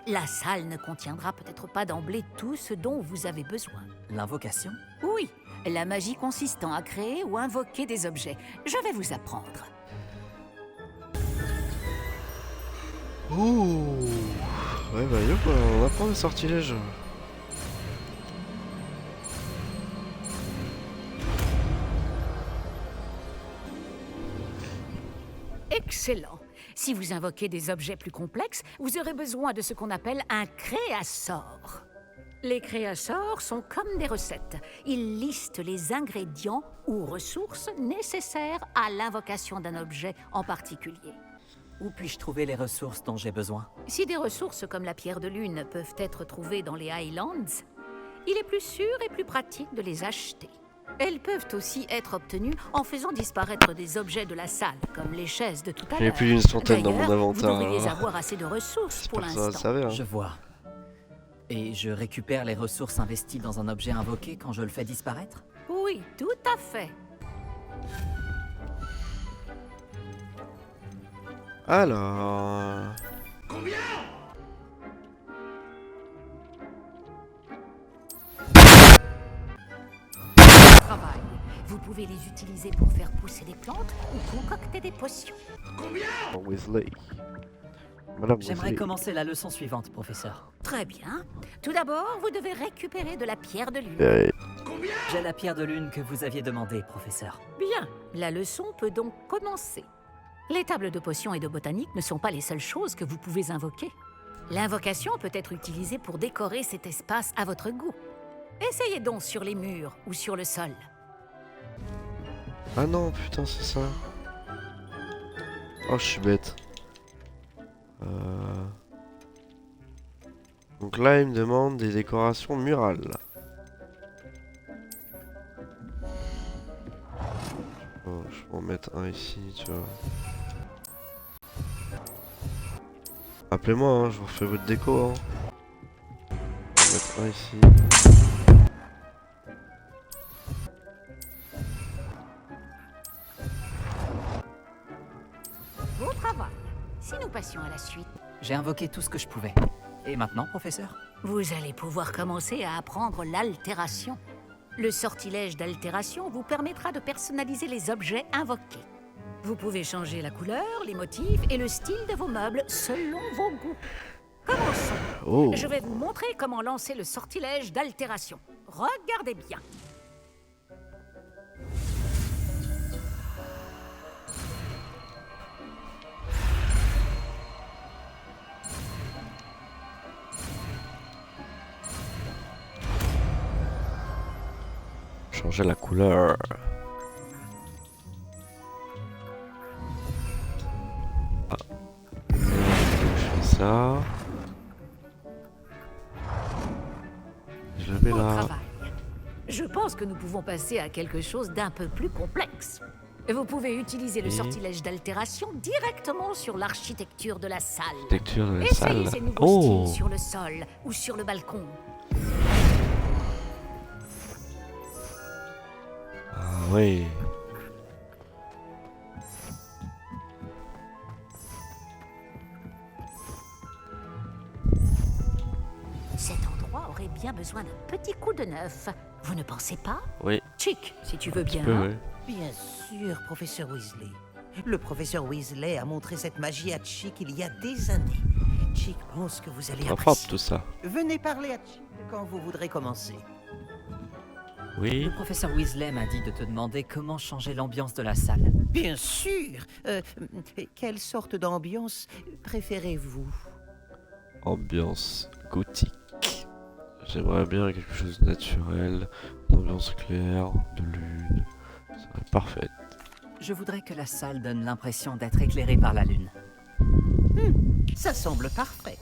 La salle ne contiendra peut-être pas d'emblée tout ce dont vous avez besoin. L'invocation? Oui, la magie consistant à créer ou invoquer des objets. Je vais vous apprendre. Ouh. Ouais bah yo, on apprend le sortilège. Excellent. Si vous invoquez des objets plus complexes, vous aurez besoin de ce qu'on appelle un créasort. Les créasors sont comme des recettes. Ils listent les ingrédients ou ressources nécessaires à l'invocation d'un objet en particulier. Où puis-je trouver les ressources dont j'ai besoin? Si des ressources comme la pierre de lune peuvent être trouvées dans les Highlands, il est plus sûr et plus pratique de les acheter. Elles peuvent aussi être obtenues en faisant disparaître des objets de la salle, comme les chaises de tout à l'heure. J'ai plus d'une centaine dans mon inventaire. Vous devriez avoir assez de ressources pour l'instant. Je vois. Et je récupère les ressources investies dans un objet invoqué quand je le fais disparaître? Oui, tout à fait. Alors... Combien? Travail. Vous pouvez les utiliser pour faire pousser des plantes ou concocter des potions. Weasley. Madame J'aimerais Weasley. commencer la leçon suivante, professeur. Très bien. Tout d'abord, vous devez récupérer de la pierre de lune. J'ai la pierre de lune que vous aviez demandée, professeur. Bien. La leçon peut donc commencer. Les tables de potions et de botanique ne sont pas les seules choses que vous pouvez invoquer. L'invocation peut être utilisée pour décorer cet espace à votre goût. Essayez donc sur les murs ou sur le sol. Ah non, putain, c'est ça. Oh, je suis bête. Donc là, il me demande des décorations murales. Oh, je vais en mettre un ici, tu vois. Appelez-moi, hein, je vous refais votre déco. Hein. Je vais mettre un ici. Beau travail. Si nous passions à la suite, J'ai invoqué tout ce que je pouvais. Et maintenant, professeur? vous allez pouvoir commencer à apprendre l'altération. Le sortilège d'altération vous permettra de personnaliser les objets invoqués. Vous pouvez changer la couleur, les motifs et le style de vos meubles selon vos goûts. Commençons. Oh. Je vais vous montrer comment lancer le sortilège d'altération. Regardez bien. Changer la couleur. Ah. Je fais ça. Je le mets Bon là. travail. Je pense que nous pouvons passer à quelque chose d'un peu plus complexe. Vous pouvez utiliser le Et sortilège d'altération directement sur l'architecture de la salle. Architecture de la Essayez salle. ces nouveaux Oh. styles sur le sol ou sur le balcon. Ah oui. Cet endroit aurait bien besoin d'un petit coup de neuf. Vous ne pensez pas? Oui. Chick, si tu veux bien. peu, hein. oui. Bien sûr, professeur Weasley. Le professeur Weasley a montré cette magie à Chick il y a des années. Chick pense que vous allez Ça frappe apprécier. tout ça. Venez parler à Chick quand vous voudrez commencer. Oui. Le professeur Weasley m'a dit de te demander comment changer l'ambiance de la salle. Bien sûr. Quelle sorte d'ambiance préférez-vous? Ambiance gothique. J'aimerais bien quelque chose de naturel, d'ambiance claire, de lune. Ça serait parfait. Je voudrais que la salle donne l'impression d'être éclairée par la lune. Ça semble parfait.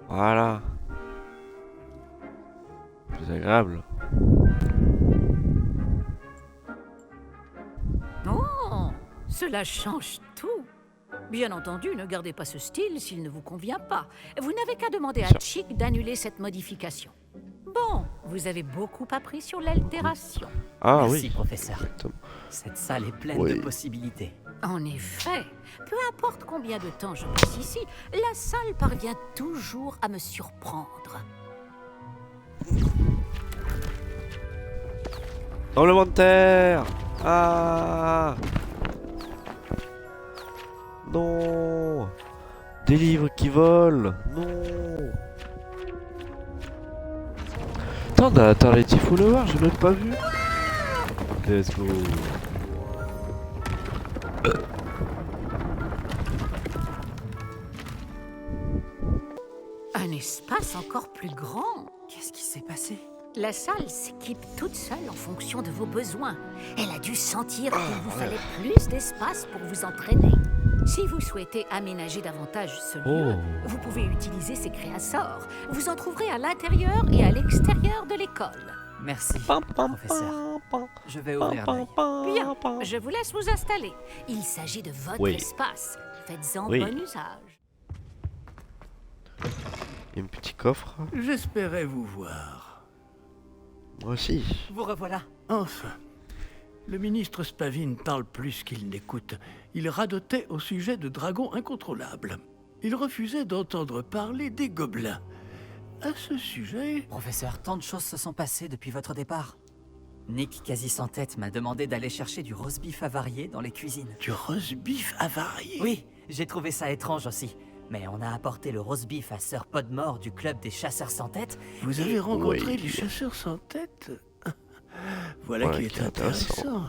Voilà. Plus agréable. Oh, cela change tout. Bien entendu, ne gardez pas ce style s'il ne vous convient pas. Vous n'avez qu'à demander à Chick d'annuler cette modification. Bon, vous avez beaucoup appris sur l'altération. Ah Merci, oui. professeur. Exactement. Cette salle est pleine Oui. de possibilités. En effet, peu importe combien de temps je passe ici, la salle parvient toujours à me surprendre. Tremblement de terre. Ah. Non. Des livres qui volent. Non. Attends, on a atteint les 10 followers, j'ai même pas vu. Let's go. Un espace encore plus grand. Qu'est-ce qui s'est passé? La salle s'équipe toute seule en fonction de vos besoins. Elle a dû sentir qu'il vous fallait plus d'espace pour vous entraîner. Si vous souhaitez aménager davantage ce lieu, vous pouvez utiliser ces créassors. Vous en trouverez à l'intérieur et à l'extérieur de l'école. Merci, professeur. Je vais ouvrir l'œil. Bien, je vous laisse vous installer. Il s'agit de votre Oui. espace. Faites-en Oui. bon usage. Il y a un petit coffre. J'espérais vous voir. Moi aussi. Vous revoilà. Enfin. Le ministre Spavin parle plus qu'il n'écoute. Il radotait au sujet de dragons incontrôlables. il refusait d'entendre parler des gobelins. À ce sujet... Professeur, tant de choses se sont passées depuis votre départ. Nick, quasi sans tête, m'a demandé d'aller chercher du roast beef avarié dans les cuisines. Du roast beef avarié? Oui, j'ai trouvé ça étrange aussi. Mais on a apporté le roast beef à Sir Podmore du club des chasseurs sans tête. Vous avez rencontré les chasseurs sans tête? Voilà qui est intéressant.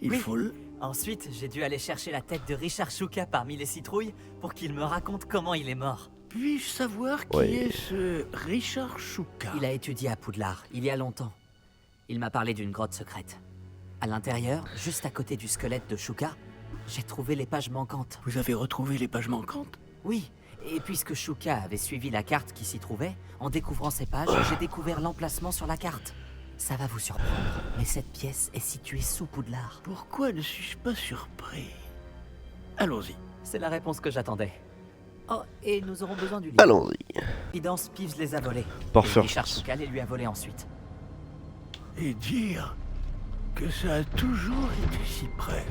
Il faut le... Ensuite, j'ai dû aller chercher la tête de Richard Shuka parmi les citrouilles pour qu'il me raconte comment il est mort. Puis-je savoir qui est ce Richard Shuka? Il a étudié à Poudlard, il y a longtemps. Il m'a parlé d'une grotte secrète. À l'intérieur, juste à côté du squelette de Shuka, j'ai trouvé les pages manquantes. Vous avez retrouvé les pages manquantes? Oui, et puisque Shuka avait suivi la carte qui s'y trouvait, en découvrant ces pages, j'ai découvert l'emplacement sur la carte. Ça va vous surprendre, mais cette pièce est située sous Poudlard. Pourquoi ne suis-je pas surpris? Allons-y. C'est la réponse que j'attendais. Oh, et nous aurons besoin du livre. Allons-y. Évidence, Peeves les a volés. Parfait. Et Richard Shuka les lui a volés ensuite. Et dire que ça a toujours été si près.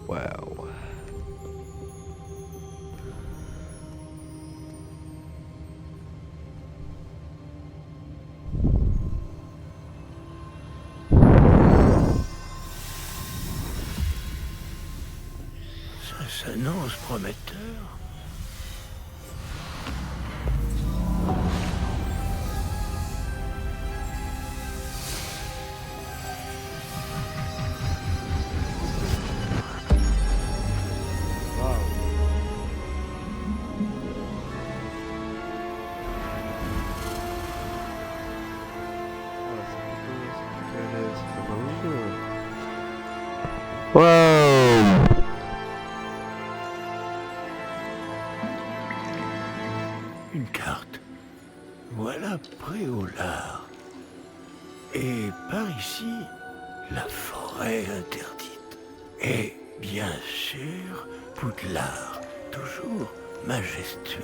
Wow. Ça s'annonce prometteur. Wow. Une carte. Voilà Préolard. Et par ici, la forêt interdite. Et bien sûr, Poudlard, toujours majestueuse.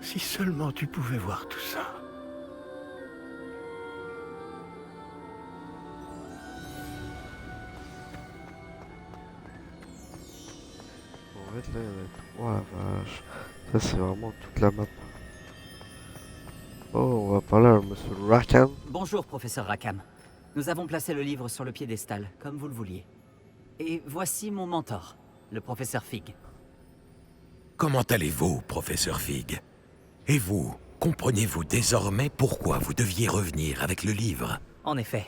Si seulement tu pouvais voir tout ça. En fait, là, il y en a 3, la vache. Ça, c'est vraiment toute la map. Oh, on va parler à monsieur Rackham. Bonjour, professeur Rackham. Nous avons placé le livre sur le piédestal, comme vous le vouliez. Et voici mon mentor, le professeur Fig. Comment allez-vous, professeur Fig? Et vous, comprenez-vous désormais pourquoi vous deviez revenir avec le livre? En effet,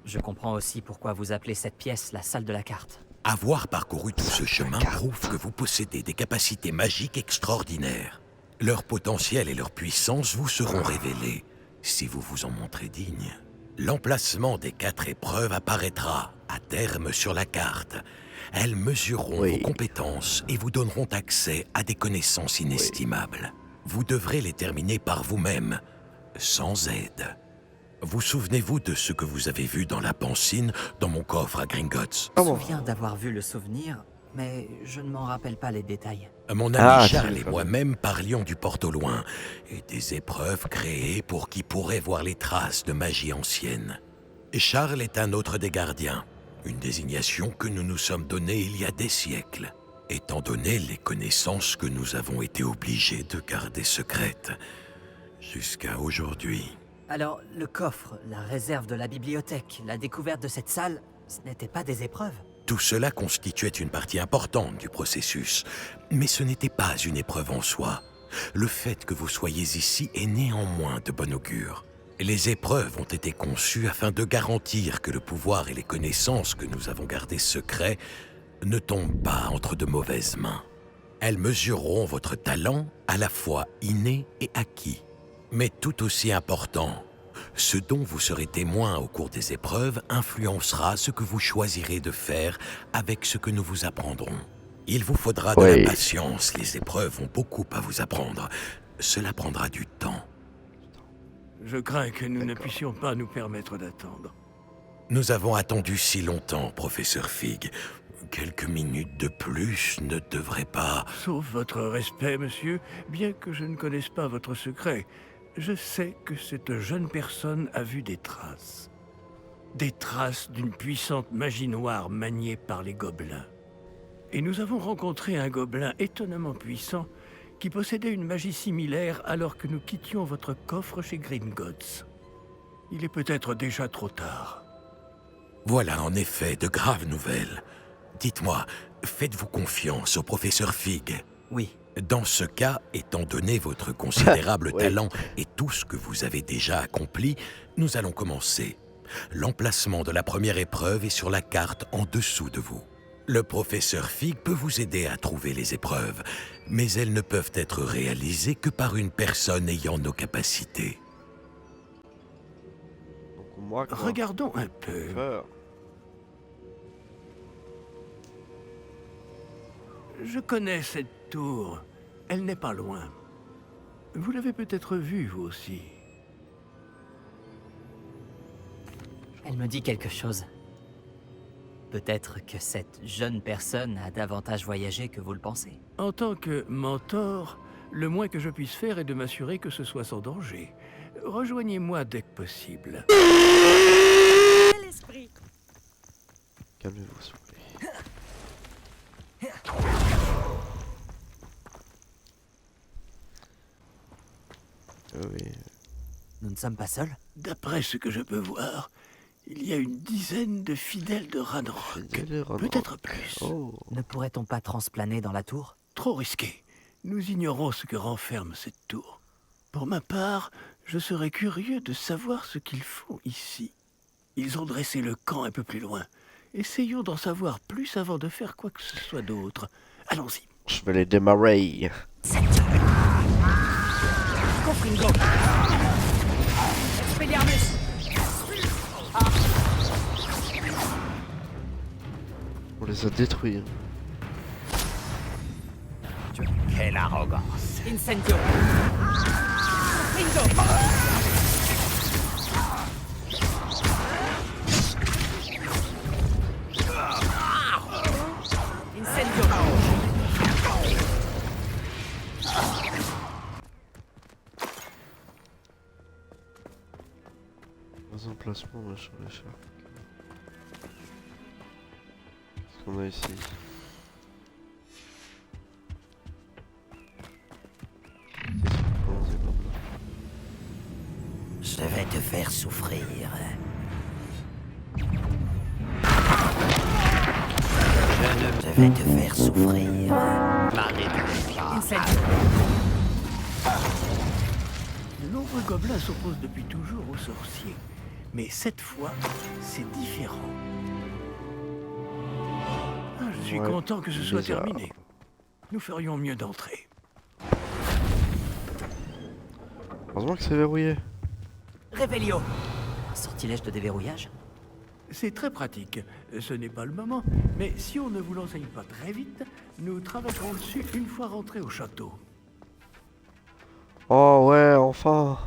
je comprends aussi pourquoi vous appelez cette pièce la salle de la carte. Avoir parcouru tout ce chemin prouve que vous possédez des capacités magiques extraordinaires. Leur potentiel et leur puissance vous seront révélés si vous vous en montrez digne. L'emplacement des 4 épreuves apparaîtra à terme sur la carte. Elles mesureront vos compétences et vous donneront accès à des connaissances inestimables. Vous devrez les terminer par vous-même, sans aide. Vous souvenez-vous de ce que vous avez vu dans la pancine, dans mon coffre à Gringotts? Je me souviens d'avoir vu le souvenir, mais je ne m'en rappelle pas les détails. Mon ami Charles et moi-même parlions du porte au loin et des épreuves créées pour qui pourrait voir les traces de magie ancienne. Et Charles est un autre des gardiens, une désignation que nous nous sommes donnée il y a des siècles, étant donné les connaissances que nous avons été obligés de garder secrètes jusqu'à aujourd'hui. Alors, le coffre, la réserve de la bibliothèque, la découverte de cette salle, ce n'étaient pas des épreuves? Tout cela constituait une partie importante du processus, mais ce n'était pas une épreuve en soi. Le fait que vous soyez ici est néanmoins de bon augure. Les épreuves ont été conçues afin de garantir que le pouvoir et les connaissances que nous avons gardées secrets ne tombent pas entre de mauvaises mains. Elles mesureront votre talent à la fois inné et acquis. Mais tout aussi important, ce dont vous serez témoin au cours des épreuves influencera ce que vous choisirez de faire avec ce que nous vous apprendrons. Il vous faudra de la patience, les épreuves ont beaucoup à vous apprendre. Cela prendra du temps. Je crains que nous ne puissions pas nous permettre d'attendre. Nous avons attendu si longtemps, professeur Fig. Quelques minutes de plus ne devraient pas... Sauf votre respect, monsieur, bien que je ne connaisse pas votre secret, je sais que cette jeune personne a vu des traces. Des traces d'une puissante magie noire maniée par les gobelins. Et nous avons rencontré un gobelin étonnamment puissant qui possédait une magie similaire alors que nous quittions votre coffre chez Gringotts. Il est peut-être déjà trop tard. Voilà en effet de graves nouvelles. Dites-moi, faites-vous confiance au professeur Fig? Oui. Dans ce cas, étant donné votre considérable talent et tout ce que vous avez déjà accompli, nous allons commencer. L'emplacement de la première épreuve est sur la carte en dessous de vous. Le professeur Fig peut vous aider à trouver les épreuves, mais elles ne peuvent être réalisées que par une personne ayant nos capacités. Regardons un peu. Je connais cette tour. Elle n'est pas loin. Vous l'avez peut-être vue, vous aussi. Elle me dit quelque chose. Peut-être que cette jeune personne a davantage voyagé que vous le pensez. En tant que mentor, le moins que je puisse faire est de m'assurer que ce soit sans danger. Rejoignez-moi dès que possible. Calmez-vous, s'il vous plaît. Oui. Nous ne sommes pas seuls? D'après ce que je peux voir, il y a une dizaine de fidèles de Ranrock. Peut-être plus. Ne pourrait-on pas transplaner dans la tour? Trop risqué. Nous ignorons ce que renferme cette tour. Pour ma part, je serais curieux de savoir ce qu'ils font ici. Ils ont dressé le camp un peu plus loin. Essayons d'en savoir plus avant de faire quoi que ce soit d'autre. Allons-y. Je vais les démarrer. Confringo. Expelliarmus. On les a détruits. Quelle arrogance. Incendio. Confringo. Incendio. Dans emplacement, machin, machin. Qu'est-ce qu'on a ici? Je vais te faire souffrir. Je vais te faire souffrir. De nombreux gobelins s'opposent depuis toujours aux sorciers. Mais cette fois, c'est différent. Ah, je suis content que ce soit terminé. Nous ferions mieux d'entrer. Heureusement que c'est verrouillé. Réveillon. Sortilège de déverrouillage? C'est très pratique. Ce n'est pas le moment, mais si on ne vous l'enseigne pas très vite, nous travaillerons dessus une fois rentrés au château. Oh ouais, enfin.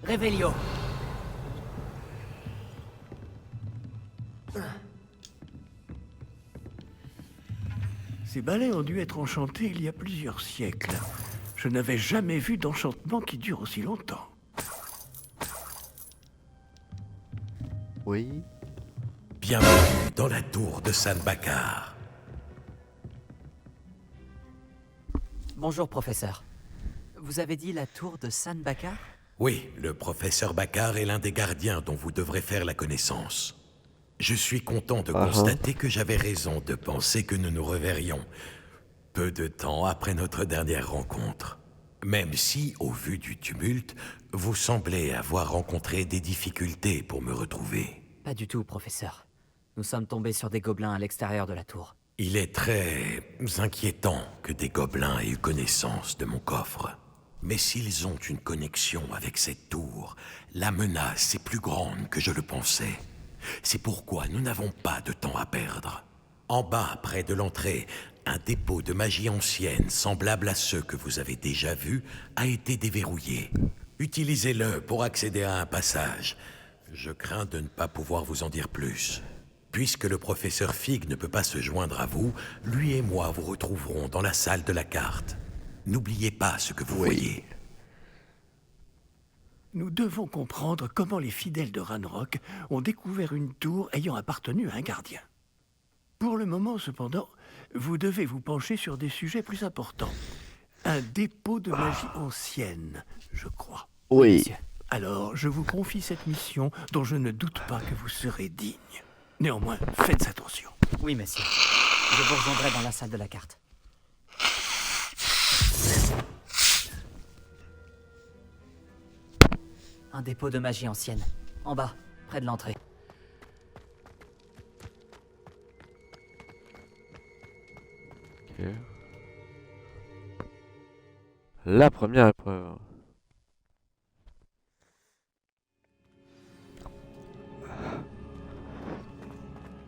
Réveillon. Ces balais ont dû être enchantés il y a plusieurs siècles. Je n'avais jamais vu d'enchantement qui dure aussi longtemps. Oui. Bienvenue dans la tour de San Bakar. Bonjour, professeur. Vous avez dit la tour de San Bakar? Oui, le professeur Bakar est l'un des gardiens dont vous devrez faire la connaissance. Je suis content de constater que j'avais raison de penser que nous nous reverrions peu de temps après notre dernière rencontre. Même si, au vu du tumulte, vous semblez avoir rencontré des difficultés pour me retrouver. Pas du tout, professeur. Nous sommes tombés sur des gobelins à l'extérieur de la tour. Il est très inquiétant que des gobelins aient eu connaissance de mon coffre. Mais s'ils ont une connexion avec cette tour, la menace est plus grande que je le pensais. C'est pourquoi nous n'avons pas de temps à perdre. En bas, près de l'entrée, un dépôt de magie ancienne, semblable à ceux que vous avez déjà vus, a été déverrouillé. Utilisez-le pour accéder à un passage. Je crains de ne pas pouvoir vous en dire plus. Puisque le professeur Fig ne peut pas se joindre à vous, lui et moi vous retrouverons dans la salle de la carte. N'oubliez pas ce que vous voyez. Nous devons comprendre comment les fidèles de Ranrock ont découvert une tour ayant appartenu à un gardien. Pour le moment, cependant, vous devez vous pencher sur des sujets plus importants. Un dépôt de magie ancienne, je crois. Oui. Alors, je vous confie cette mission dont je ne doute pas que vous serez digne. Néanmoins, faites attention. Oui, messieurs. Je vous rejoindrai dans la salle de la carte. Un dépôt de magie ancienne. En bas, près de l'entrée. Ok. La première épreuve.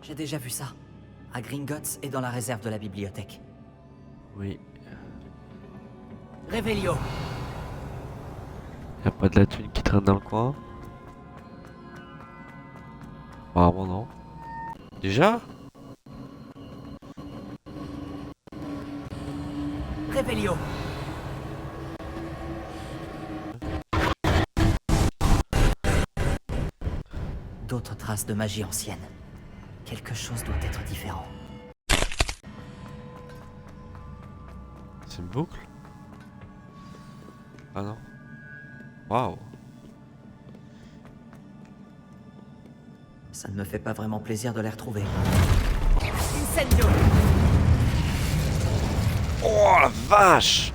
J'ai déjà vu ça. À Gringotts et dans la réserve de la bibliothèque. Oui. Réveillon. Y'a pas de la thune qui traîne dans le coin? Apparemment non. Déjà? Réveillon. D'autres traces de magie ancienne. Quelque chose doit être différent. C'est une boucle? Ah non. Waouh. Ça ne me fait pas vraiment plaisir de les retrouver. Incendio. Oh la vache!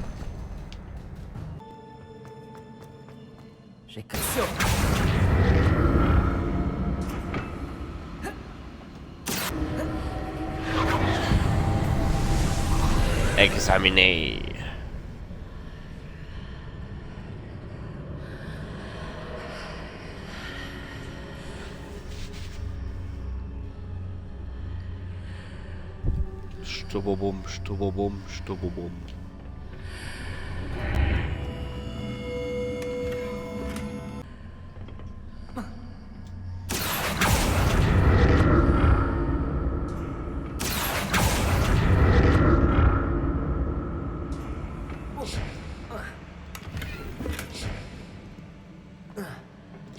J'ai Examiner. Stobobom, stobobom, stobobom.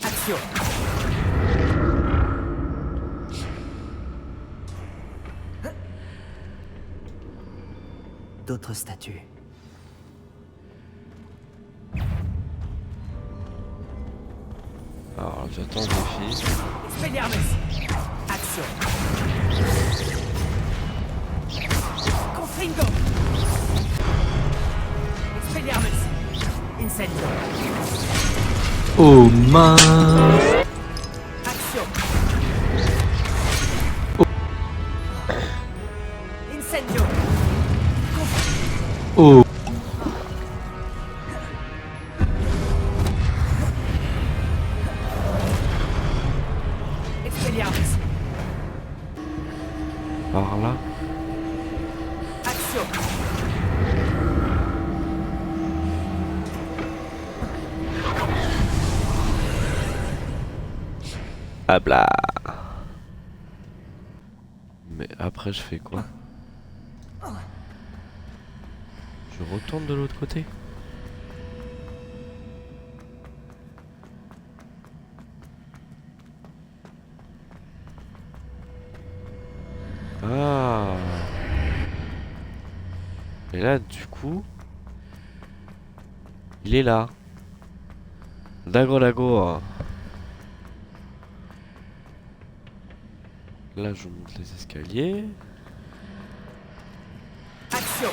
Action. d'autres statues. Alors j'attends le défi. Expelliarmus. Action. Confringo. Expelliarmus. Incendio. Oh mince. Action. Incendio. Oh. Expelliarmus. Par là. Action. Habla. Mais après je fais quoi? Je retourne de l'autre côté? Ah. Et là du coup il est là. Dago Dago. Là je monte les escaliers. Action.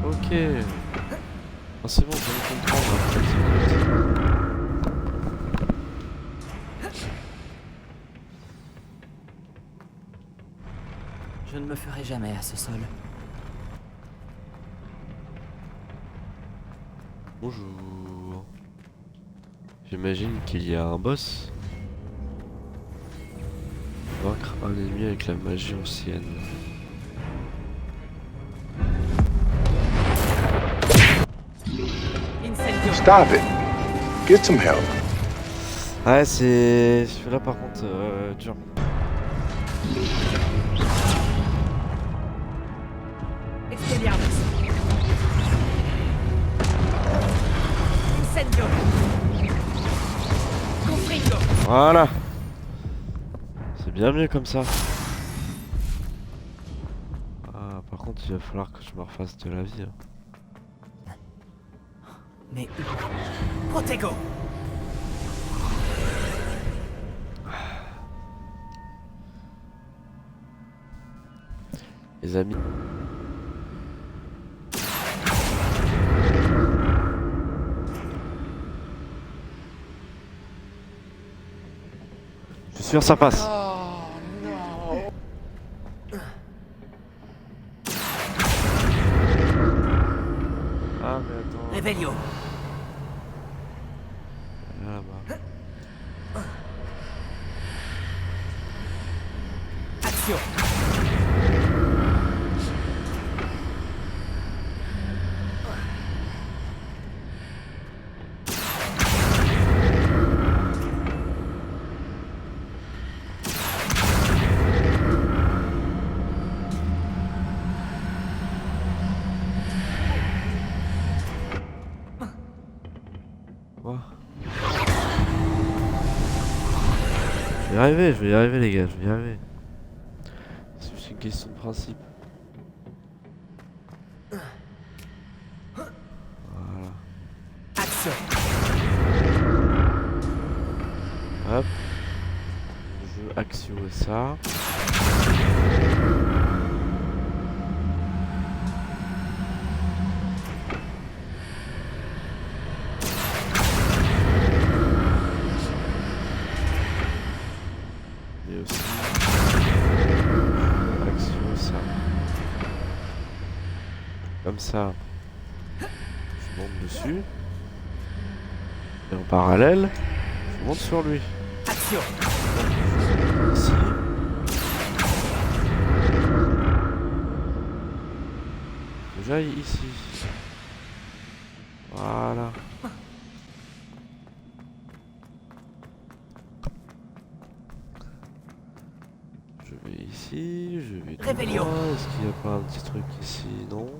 Ok. Ah, c'est bon, je vais comprendre après 10 minutes. Je ne me ferai jamais à ce sol. Bonjour. J'imagine qu'il y a un boss. Vaincre un ennemi avec la magie ancienne. Stop it. Get some help. Ouais, c'est... Celui-là par contre, dur. Expelliarmus. Incendio. Confringo. Voilà. C'est bien mieux comme ça. Ah, par contre, il va falloir que je me refasse de la vie. Hein. Mais... Protego. Les amis. Je suis sûr ça passe. Ah mais attends. Revelio. Là-bas. Action. Je vais y arriver les gars, je vais y arriver. C'est juste une question de principe. Voilà. Action. Hop. Je veux Axio ça. Et aussi Axio ça. Comme ça. Je monte dessus. Et en parallèle, je monte sur lui. Action. Ici. J'aille ici. Voilà. Je vais ici, je vais tout droit. Est-ce qu'il n'y a pas un petit truc ici? Non.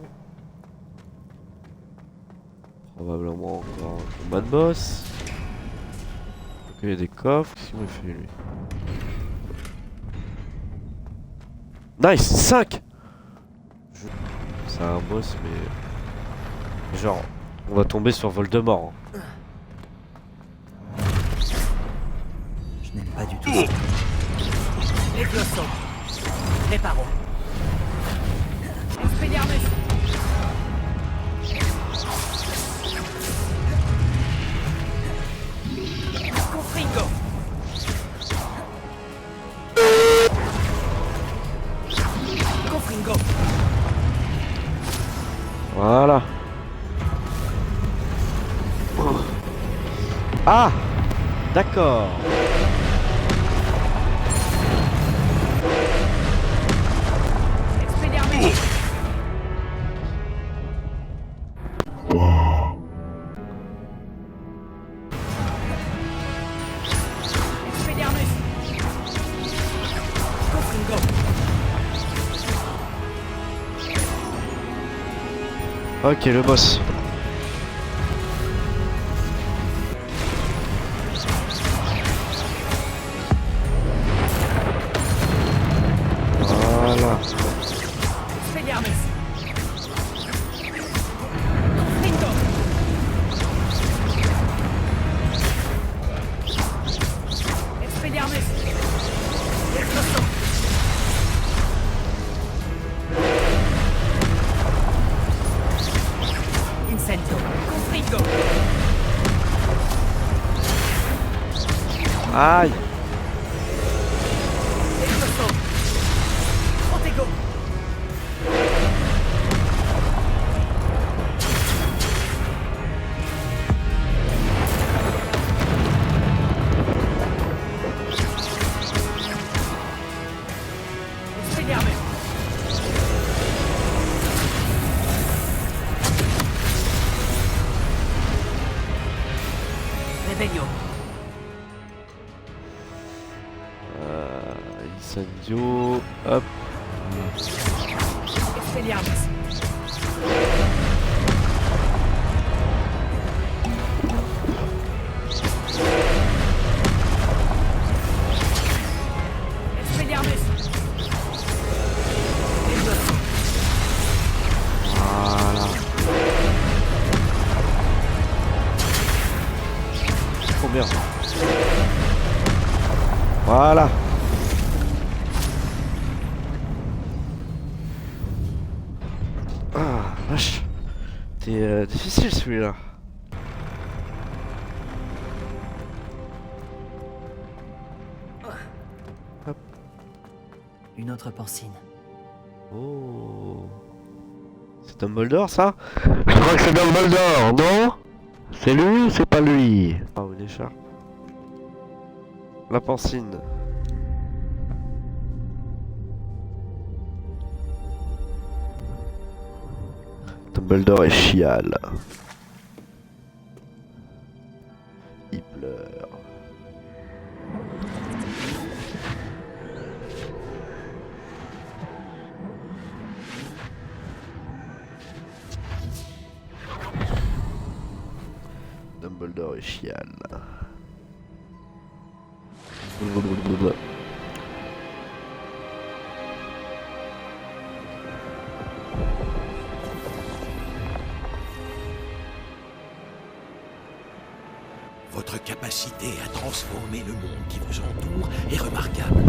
Probablement encore un combat de boss. Donc il y a des coffres. Qu'est-ce qu'il m'a fait lui? Nice! 5! C'est un boss mais... Genre, on va tomber sur Voldemort. Hein. Je n'aime pas du tout ça. Les glossons. Préparons. Expelliarmus. Confringo. Confringo. Voilà. Ah! D'accord. Expelliarmus. Expelliarmus. Confringo. Ok, le boss. Voilà. Expelliarmus. Confringo. Expelliarmus. Les glossons. Incendio. Confringo. Aïe. Les glossons. Protego. Incendio. Hop. Expelliarmus. Expelliarmus. Voilà. Trop bien. Voilà. Ah, vache. C'est difficile celui-là. Hop. Une autre porcine. Oh. C'est Dumbledore ça? Je crois que c'est Dumbledore, non? C'est lui ou c'est pas lui? Ah, une écharpe. La pancine. Dumbledore et chiale. Il pleure. Dumbledore et chiale. Votre capacité à transformer le monde qui vous entoure est remarquable.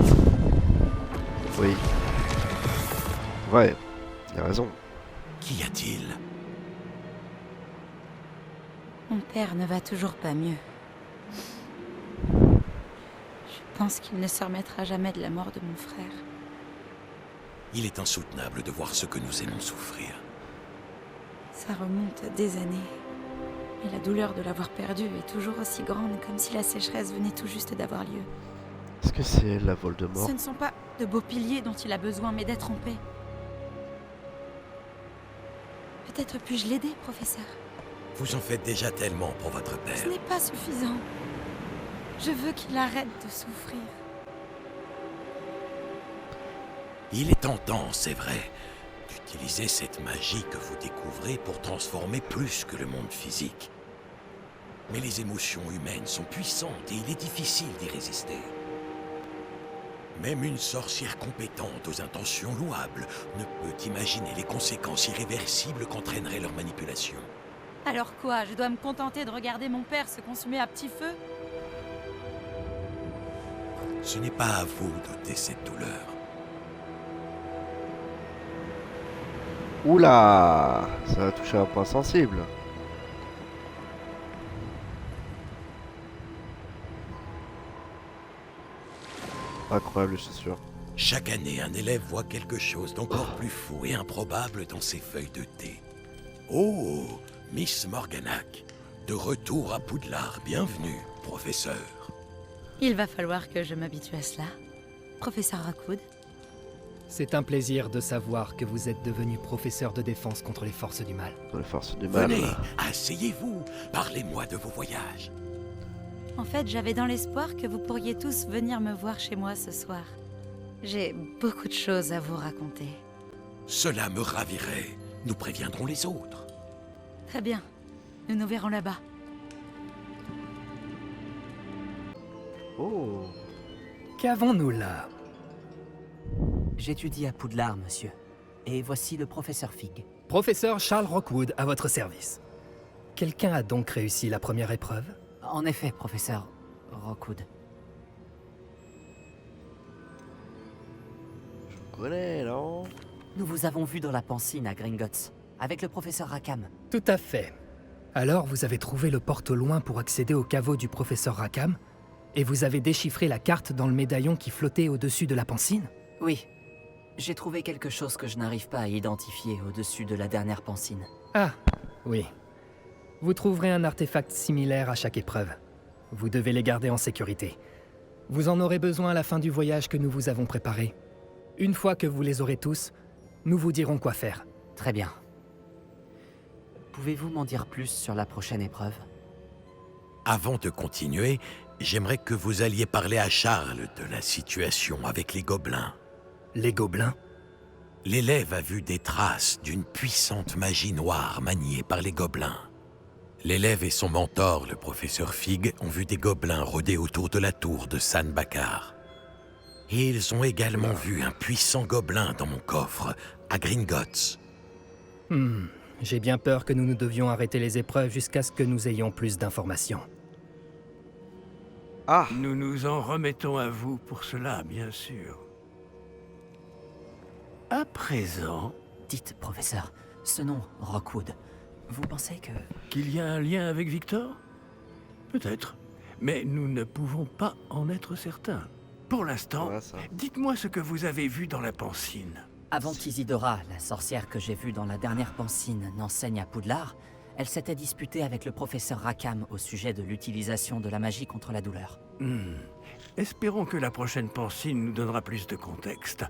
Oui. Ouais, il a raison. Qu'y a-t-il? Mon père ne va toujours pas mieux. Je pense qu'il ne se remettra jamais de la mort de mon frère. Il est insoutenable de voir ce que nous aimons souffrir. Ça remonte à des années. Et la douleur de l'avoir perdu est toujours aussi grande, comme si la sécheresse venait tout juste d'avoir lieu. Est-ce que c'est elle, la Voldemort? Ce ne sont pas de beaux piliers dont il a besoin, mais d'être en paix. Peut-être puis-je l'aider, professeur? Vous en faites déjà tellement pour votre père. Ce n'est pas suffisant. Je veux qu'il arrête de souffrir. Il est tentant, c'est vrai, d'utiliser cette magie que vous découvrez pour transformer plus que le monde physique. Mais les émotions humaines sont puissantes et il est difficile d'y résister. Même une sorcière compétente aux intentions louables ne peut imaginer les conséquences irréversibles qu'entraînerait leur manipulation. Alors quoi? Je dois me contenter de regarder mon père se consumer à petit feu? Ce n'est pas à vous d'ôter cette douleur. Oula, ça va toucher un point sensible. Incroyable, c'est sûr. Chaque année, un élève voit quelque chose d'encore plus fou et improbable dans ses feuilles de thé. Oh, Miss Morganac, de retour à Poudlard, bienvenue, professeur. Il va falloir que je m'habitue à cela. Professeur Rockwood. C'est un plaisir de savoir que vous êtes devenu professeur de défense contre les forces du mal. Les forces du mal. Venez, asseyez-vous, parlez-moi de vos voyages. En fait, j'avais dans l'espoir que vous pourriez tous venir me voir chez moi ce soir. J'ai beaucoup de choses à vous raconter. Cela me ravirait. Nous préviendrons les autres. Très bien. Nous nous verrons là-bas. Oh. Qu'avons-nous là? J'étudie à Poudlard, monsieur. Et voici le professeur Fig. Professeur Charles Rockwood, à votre service. Quelqu'un a donc réussi la première épreuve? En effet, professeur Rockwood. Je connais, non? Nous vous avons vu dans la Pancine à Gringotts, avec le professeur Rackham. Tout à fait. Alors vous avez trouvé le porte au loin pour accéder au caveau du professeur Rackham? Et vous avez déchiffré la carte dans le médaillon qui flottait au-dessus de la Pancine? Oui. J'ai trouvé quelque chose que je n'arrive pas à identifier au-dessus de la dernière Pancine. Ah, oui. Vous trouverez un artefact similaire à chaque épreuve. Vous devez les garder en sécurité. Vous en aurez besoin à la fin du voyage que nous vous avons préparé. Une fois que vous les aurez tous, nous vous dirons quoi faire. Très bien. Pouvez-vous m'en dire plus sur la prochaine épreuve? Avant de continuer, J'aimerais que vous alliez parler à Charles de la situation avec les gobelins. Les gobelins? L'élève a vu des traces d'une puissante magie noire maniée par les gobelins. L'élève et son mentor, le professeur Fig, ont vu des gobelins rôder autour de la tour de San Bakar. Et ils ont également vu un puissant gobelin dans mon coffre, à Gringotts. J'ai bien peur que nous devions arrêter les épreuves jusqu'à ce que nous ayons plus d'informations. Ah. Nous nous en remettons à vous pour cela, bien sûr. À présent... Dites, professeur, ce nom, Rockwood, vous pensez que... Qu'il y a un lien avec Victor? Peut-être. Mais nous ne pouvons pas en être certains. Pour l'instant, dites-moi ce que vous avez vu dans la Pansine. Avant qu'Isidora, la sorcière que j'ai vue dans la dernière Pansine, n'enseigne à Poudlard, elle s'était disputée avec le professeur Rackham au sujet de l'utilisation de la magie contre la douleur. Espérons que la prochaine Pansine nous donnera plus de contexte.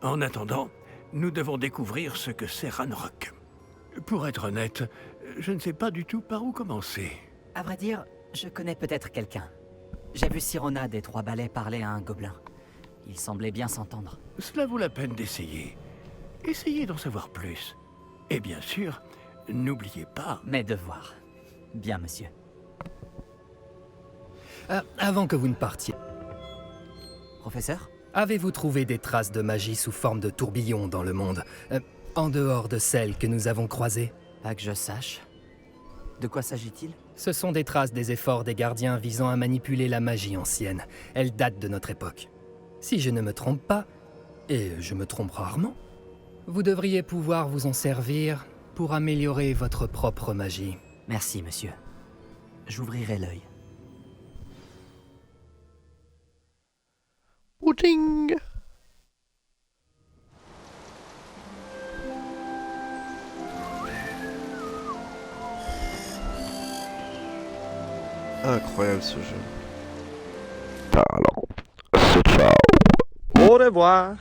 En attendant, nous devons découvrir ce que c'est Ranrock. Pour être honnête, je ne sais pas du tout par où commencer. À vrai dire, je connais peut-être quelqu'un. J'ai vu Sirona des Trois Balais parler à un gobelin. Il semblait bien s'entendre. Cela vaut la peine d'essayer. Essayez d'en savoir plus. Et bien sûr, n'oubliez pas... Mes devoirs. Bien, monsieur. Avant que vous ne partiez... Professeur? Avez-vous trouvé des traces de magie sous forme de tourbillon dans le monde, en dehors de celles que nous avons croisées? Pas que je sache. De quoi s'agit-il? Ce sont des traces des efforts des gardiens visant à manipuler la magie ancienne. Elles datent de notre époque. Si je ne me trompe pas, et je me trompe rarement, vous devriez pouvoir vous en servir pour améliorer votre propre magie. Merci, monsieur. J'ouvrirai l'œil. Pudding. Incroyable ce jeu. Talent. C'est ciao. Au revoir.